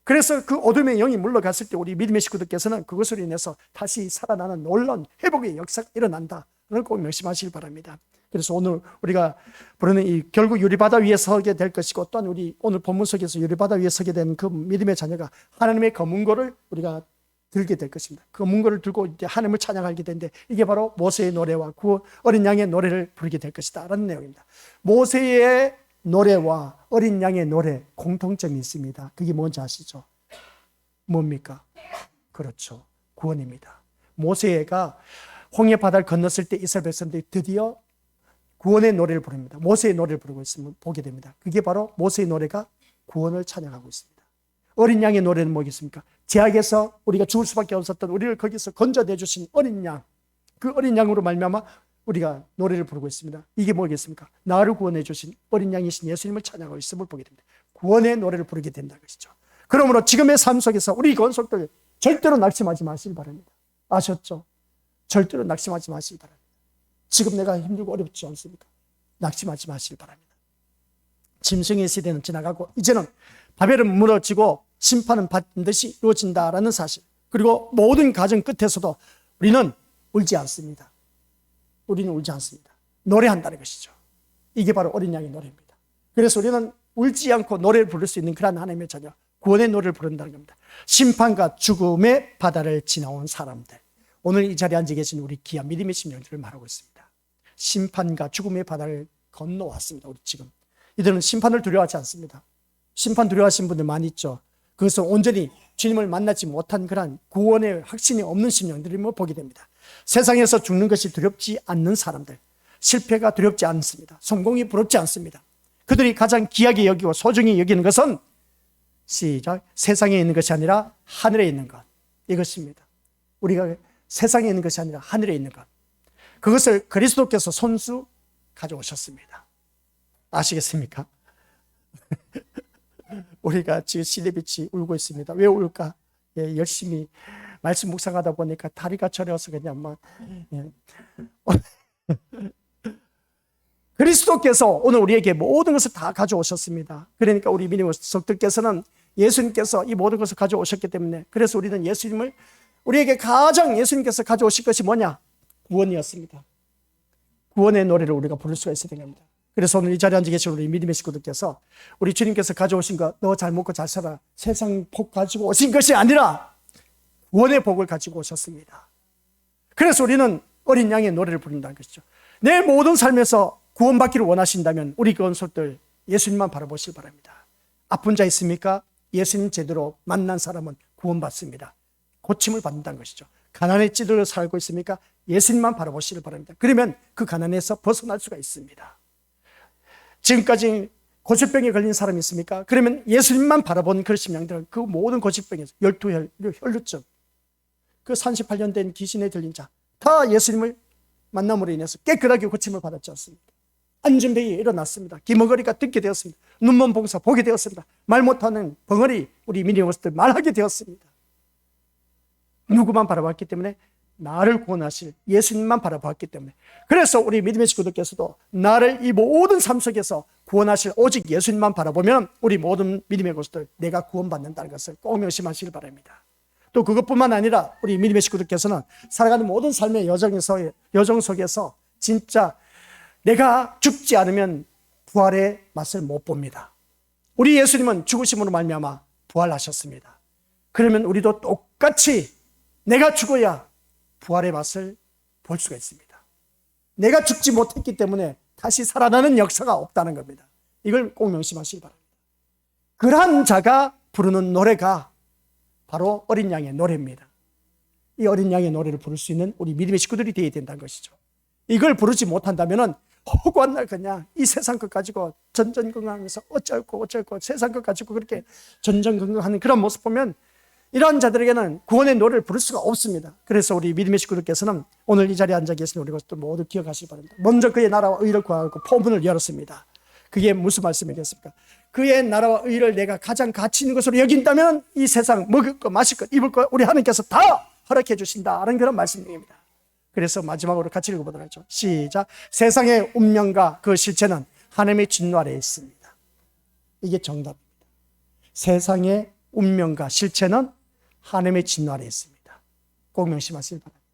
그래서 그 어둠의 영이 물러갔을 때 우리 믿음의 식구들께서는 그것으로 인해서 다시 살아나는 놀라운 회복의 역사가 일어난다. 그걸 꼭 명심하시길 바랍니다. 그래서 오늘 우리가 부르는 이 결국 유리바다 위에 서게 될 것이고, 또한 우리 오늘 본문 속에서 유리바다 위에 서게 된 그 믿음의 자녀가 하나님의 검은고를 우리가 들게 될 것입니다. 그 검은고를 들고 이제 하나님을 찬양하게 되는데, 이게 바로 모세의 노래와 그 어린 양의 노래를 부르게 될 것이다 라는 내용입니다. 모세의 노래와 어린 양의 노래 공통점이 있습니다. 그게 뭔지 아시죠? 뭡니까? 그렇죠, 구원입니다. 모세가 홍해 바다를 건넜을 때 이스라엘 백성들이 드디어 구원의 노래를 부릅니다. 모세의 노래를 부르고 있으면 보게 됩니다. 그게 바로 모세의 노래가 구원을 찬양하고 있습니다. 어린 양의 노래는 뭐겠습니까? 제약에서 우리가 죽을 수밖에 없었던 우리를 거기서 건져내 주신 어린 양, 그 어린 양으로 말미암아 우리가 노래를 부르고 있습니다. 이게 뭐겠습니까? 나를 구원해 주신 어린 양이신 예수님을 찬양하고 있음을 보게 됩니다. 구원의 노래를 부르게 된다는 것이죠. 그러므로 지금의 삶 속에서 우리 권속들 절대로 낙심하지 마시기 바랍니다. 아셨죠? 절대로 낙심하지 마시기 바랍니다. 지금 내가 힘들고 어렵지 않습니까? 낙심하지 마시기 바랍니다. 짐승의 시대는 지나가고 이제는 바벨은 무너지고 심판은 반드시 이루어진다라는 사실, 그리고 모든 과정 끝에서도 우리는 울지 않습니다. 우리는 울지 않습니다. 노래한다는 것이죠. 이게 바로 어린 양의 노래입니다. 그래서 우리는 울지 않고 노래를 부를 수 있는 그런 하나님의 자녀, 구원의 노래를 부른다는 겁니다. 심판과 죽음의 바다를 지나온 사람들, 오늘 이 자리에 앉아 계신 우리 귀한 믿음의 심령들을 말하고 있습니다. 심판과 죽음의 바다를 건너왔습니다. 우리 지금 이들은 심판을 두려워하지 않습니다. 심판 두려워하시는 분들 많이 있죠. 그것은 온전히 주님을 만나지 못한 그런 구원의 확신이 없는 심령들을 보게 됩니다. 세상에서 죽는 것이 두렵지 않는 사람들, 실패가 두렵지 않습니다. 성공이 부럽지 않습니다. 그들이 가장 귀하게 여기고 소중히 여기는 것은 시작, 세상에 있는 것이 아니라 하늘에 있는 것, 이것입니다. 우리가 세상에 있는 것이 아니라 하늘에 있는 것, 그것을 그리스도께서 손수 가져오셨습니다. 아시겠습니까? 우리가 지금 시대빛이 울고 있습니다. 왜 울까? 예, 열심히 말씀 묵상하다 보니까 다리가 저려서 그냥 막 그리스도께서 오늘 우리에게 모든 것을 다 가져오셨습니다. 그러니까 우리 믿음의 속들께서는 예수님께서 이 모든 것을 가져오셨기 때문에, 그래서 우리는 예수님을, 우리에게 가장 예수님께서 가져오실 것이 뭐냐? 구원이었습니다. 구원의 노래를 우리가 부를 수가 있어야 됩니다. 그래서 오늘 이 자리에 앉아 계신 우리 믿음의 식구들께서 우리 주님께서 가져오신 것, 너 잘 먹고 잘 살아, 세상 복 가지고 오신 것이 아니라 구원의 복을 가지고 오셨습니다. 그래서 우리는 어린 양의 노래를 부른다는 것이죠. 내 모든 삶에서 구원받기를 원하신다면 우리 권속들 예수님만 바라보시기 바랍니다. 아픈 자 있습니까? 예수님 제대로 만난 사람은 구원받습니다. 고침을 받는다는 것이죠. 가난에 찌들어 살고 있습니까? 예수님만 바라보시길 바랍니다. 그러면 그 가난에서 벗어날 수가 있습니다. 지금까지 고질병에 걸린 사람이 있습니까? 그러면 예수님만 바라본 그 심령들은 그 모든 고질병에서 열투, 혈루증, 그 38년 된 귀신에 들린 자 다 예수님을 만남으로 인해서 깨끗하게 고침을 받았지 않습니까? 안전병이 일어났습니다. 기머거리가 듣게 되었습니다. 눈먼 봉사 보게 되었습니다. 말 못하는 벙어리 우리 민의 것들 말하게 되었습니다. 누구만 바라봤기 때문에? 나를 구원하실 예수님만 바라봤기 때문에. 그래서 우리 믿음의 식구들께서도 나를 이 모든 삶 속에서 구원하실 오직 예수님만 바라보면 우리 모든 믿음의 것들 내가 구원받는다는 것을 꼭 명심하시길 바랍니다. 또 그것뿐만 아니라 우리 믿음의 식구들께서는 살아가는 모든 삶의 여정 속에서 진짜 내가 죽지 않으면 부활의 맛을 못 봅니다. 우리 예수님은 죽으심으로 말미암아 부활하셨습니다. 그러면 우리도 똑같이 내가 죽어야 부활의 맛을 볼 수가 있습니다. 내가 죽지 못했기 때문에 다시 살아나는 역사가 없다는 겁니다. 이걸 꼭 명심하시기 바랍니다. 그러한 자가 부르는 노래가 바로 어린 양의 노래입니다. 이 어린 양의 노래를 부를 수 있는 우리 믿음의 식구들이 되어야 된다는 것이죠. 이걸 부르지 못한다면 허구한 날 그냥 이 세상 것 가지고 전전긍긍하면서 어쩔고 세상 것 가지고 그렇게 전전긍긍하는 그런 모습 보면 이러한 자들에게는 구원의 노래를 부를 수가 없습니다. 그래서 우리 믿음의 식구들께서는 오늘 이 자리에 앉아 계신 우리 것들 모두 기억하시기 바랍니다. 먼저 그의 나라와 의를 구하고 포문을 열었습니다. 그게 무슨 말씀이겠습니까? 그의 나라와 의를 내가 가장 가치 있는 것으로 여긴다면 이 세상 먹을 것, 마실 것, 입을 것 우리 하나님께서 다 허락해 주신다는 그런 말씀입니다. 그래서 마지막으로 같이 읽어보도록 하죠. 시작. 세상의 운명과 그 실체는 하나님의 진노 아래에 있습니다. 이게 정답입니다. 세상의 운명과 실체는 하나님의 진노 아래에 있습니다. 꼭 명심하시기 바랍니다.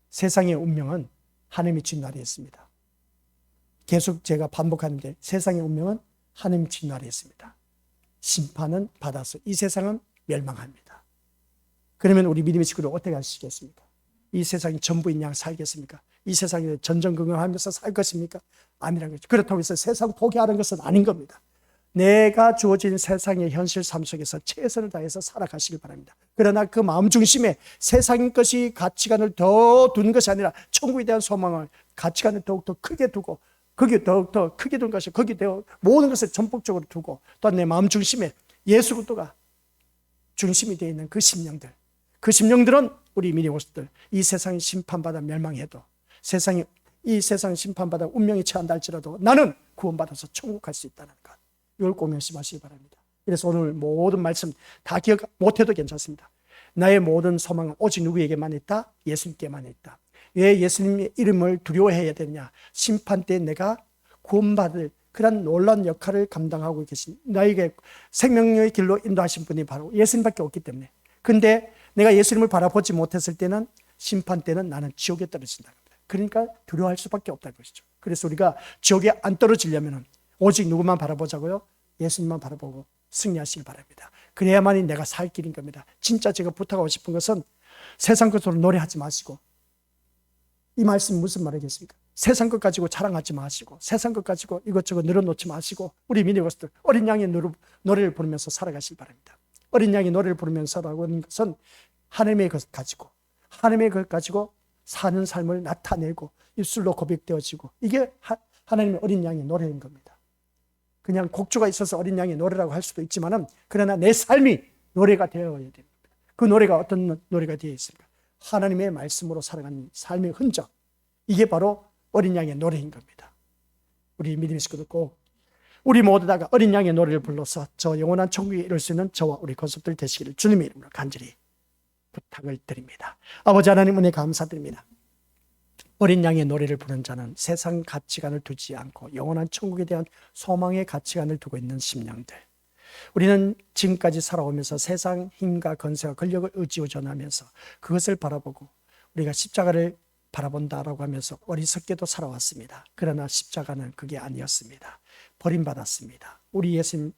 세상의 운명은 하나님의 진노 아래에 있습니다. 계속 제가 반복하는데 세상의 운명은 하나님의 진노 아래에 있습니다. 심판은 받아서 이 세상은 멸망합니다. 그러면 우리 믿음의 친구들 어떻게 하시겠습니까? 이 세상이 전부인 양 살겠습니까? 이 세상에 전전긍긍하면서 살 것입니까? 아니라는 거죠. 그렇다고 해서 세상 포기하는 것은 아닌 겁니다. 내가 주어진 세상의 현실 삶 속에서 최선을 다해서 살아가시길 바랍니다. 그러나 그 마음 중심에 세상의 것이 가치관을 더 두는 것이 아니라 천국에 대한 소망을 가치관을 더욱더 크게 두고 거기에 더욱더 크게 둔 것이 거기에 모든 것을 전폭적으로 두고 또한 내 마음 중심에 예수 그리스도가 중심이 되어 있는 그 심령들, 그 심령들은 우리 미니모스들 이 세상이 심판받아 멸망해도 이 세상 심판받아 운명이 처한다 할지라도 나는 구원받아서 천국 갈 수 있다는 것, 이걸 꼭 명심하시기 바랍니다. 그래서 오늘 모든 말씀 다 기억 못해도 괜찮습니다. 나의 모든 소망은 오직 누구에게만 있다? 예수님께만 있다. 왜 예수님의 이름을 두려워해야 되냐? 심판 때 내가 구원받을 그런 놀라운 역할을 감당하고 계신, 나에게 생명의 길로 인도하신 분이 바로 예수님밖에 없기 때문에. 근데 내가 예수님을 바라보지 못했을 때는, 심판 때는 나는 지옥에 떨어진다는 겁니다. 그러니까 두려워할 수밖에 없다는 것이죠. 그래서 우리가 지옥에 안 떨어지려면 오직 누구만 바라보자고요? 예수님만 바라보고 승리하시길 바랍니다. 그래야만이 내가 살 길인 겁니다. 진짜 제가 부탁하고 싶은 것은 세상 것으로 노래하지 마시고, 이 말씀 무슨 말이겠습니까? 세상 것 가지고 자랑하지 마시고, 세상 것 가지고 이것저것 늘어놓지 마시고, 우리 미니버스들 어린 양의 노래를 부르면서 살아가시기 바랍니다. 어린 양의 노래를 부르면서라고 하는 것은 하나님의 것 가지고 사는 삶을 나타내고 입술로 고백되어지고, 이게 하나님의 어린 양의 노래인 겁니다. 그냥 곡조가 있어서 어린 양의 노래라고 할 수도 있지만은, 그러나 내 삶이 노래가 되어야 됩니다. 그 노래가 어떤 노래가 되어 있습니까? 하나님의 말씀으로 살아가는 삶의 흔적, 이게 바로 어린 양의 노래인 겁니다. 우리 믿음의 식구들 꼭 우리 모두 다가 어린 양의 노래를 불러서 저 영원한 천국에 이룰 수 있는 저와 우리 권속들 되시기를 주님의 이름으로 간절히 부탁을 드립니다. 아버지 하나님, 은혜 감사드립니다. 어린 양의 노래를 부르는 자는 세상 가치관을 두지 않고 영원한 천국에 대한 소망의 가치관을 두고 있는 심령들. 우리는 지금까지 살아오면서 세상 힘과 건세와 권력을 의지오전하면서 그것을 바라보고 우리가 십자가를 바라본다라고 하면서 어리석게도 살아왔습니다. 그러나 십자가는 그게 아니었습니다. 버림받았습니다. 우리 예수님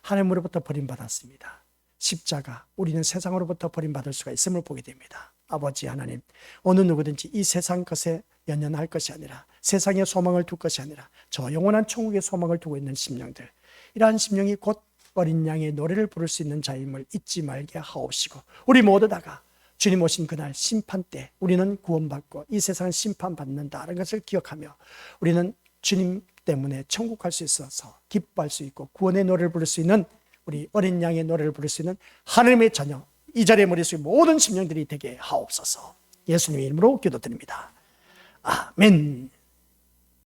하나님으로부터 버림받았습니다. 십자가, 우리는 세상으로부터 버림받을 수가 있음을 보게 됩니다. 아버지 하나님, 어느 누구든지 이 세상 것에 연연할 것이 아니라, 세상의 소망을 둘 것이 아니라 저 영원한 천국의 소망을 두고 있는 심령들, 이러한 심령이 곧 어린 양의 노래를 부를 수 있는 자임을 잊지 말게 하옵시고, 우리 모두 다가 주님 오신 그날 심판 때 우리는 구원받고 이 세상은 심판받는다는 것을 기억하며, 우리는 주님 때문에 천국 갈 수 있어서 기뻐할 수 있고 구원의 노래를 부를 수 있는, 우리 어린 양의 노래를 부를 수 있는 하나님의 자녀, 이 자리에 머릿속에 모든 심령들이 되게 하옵소서. 예수님의 이름으로 기도드립니다. 아멘.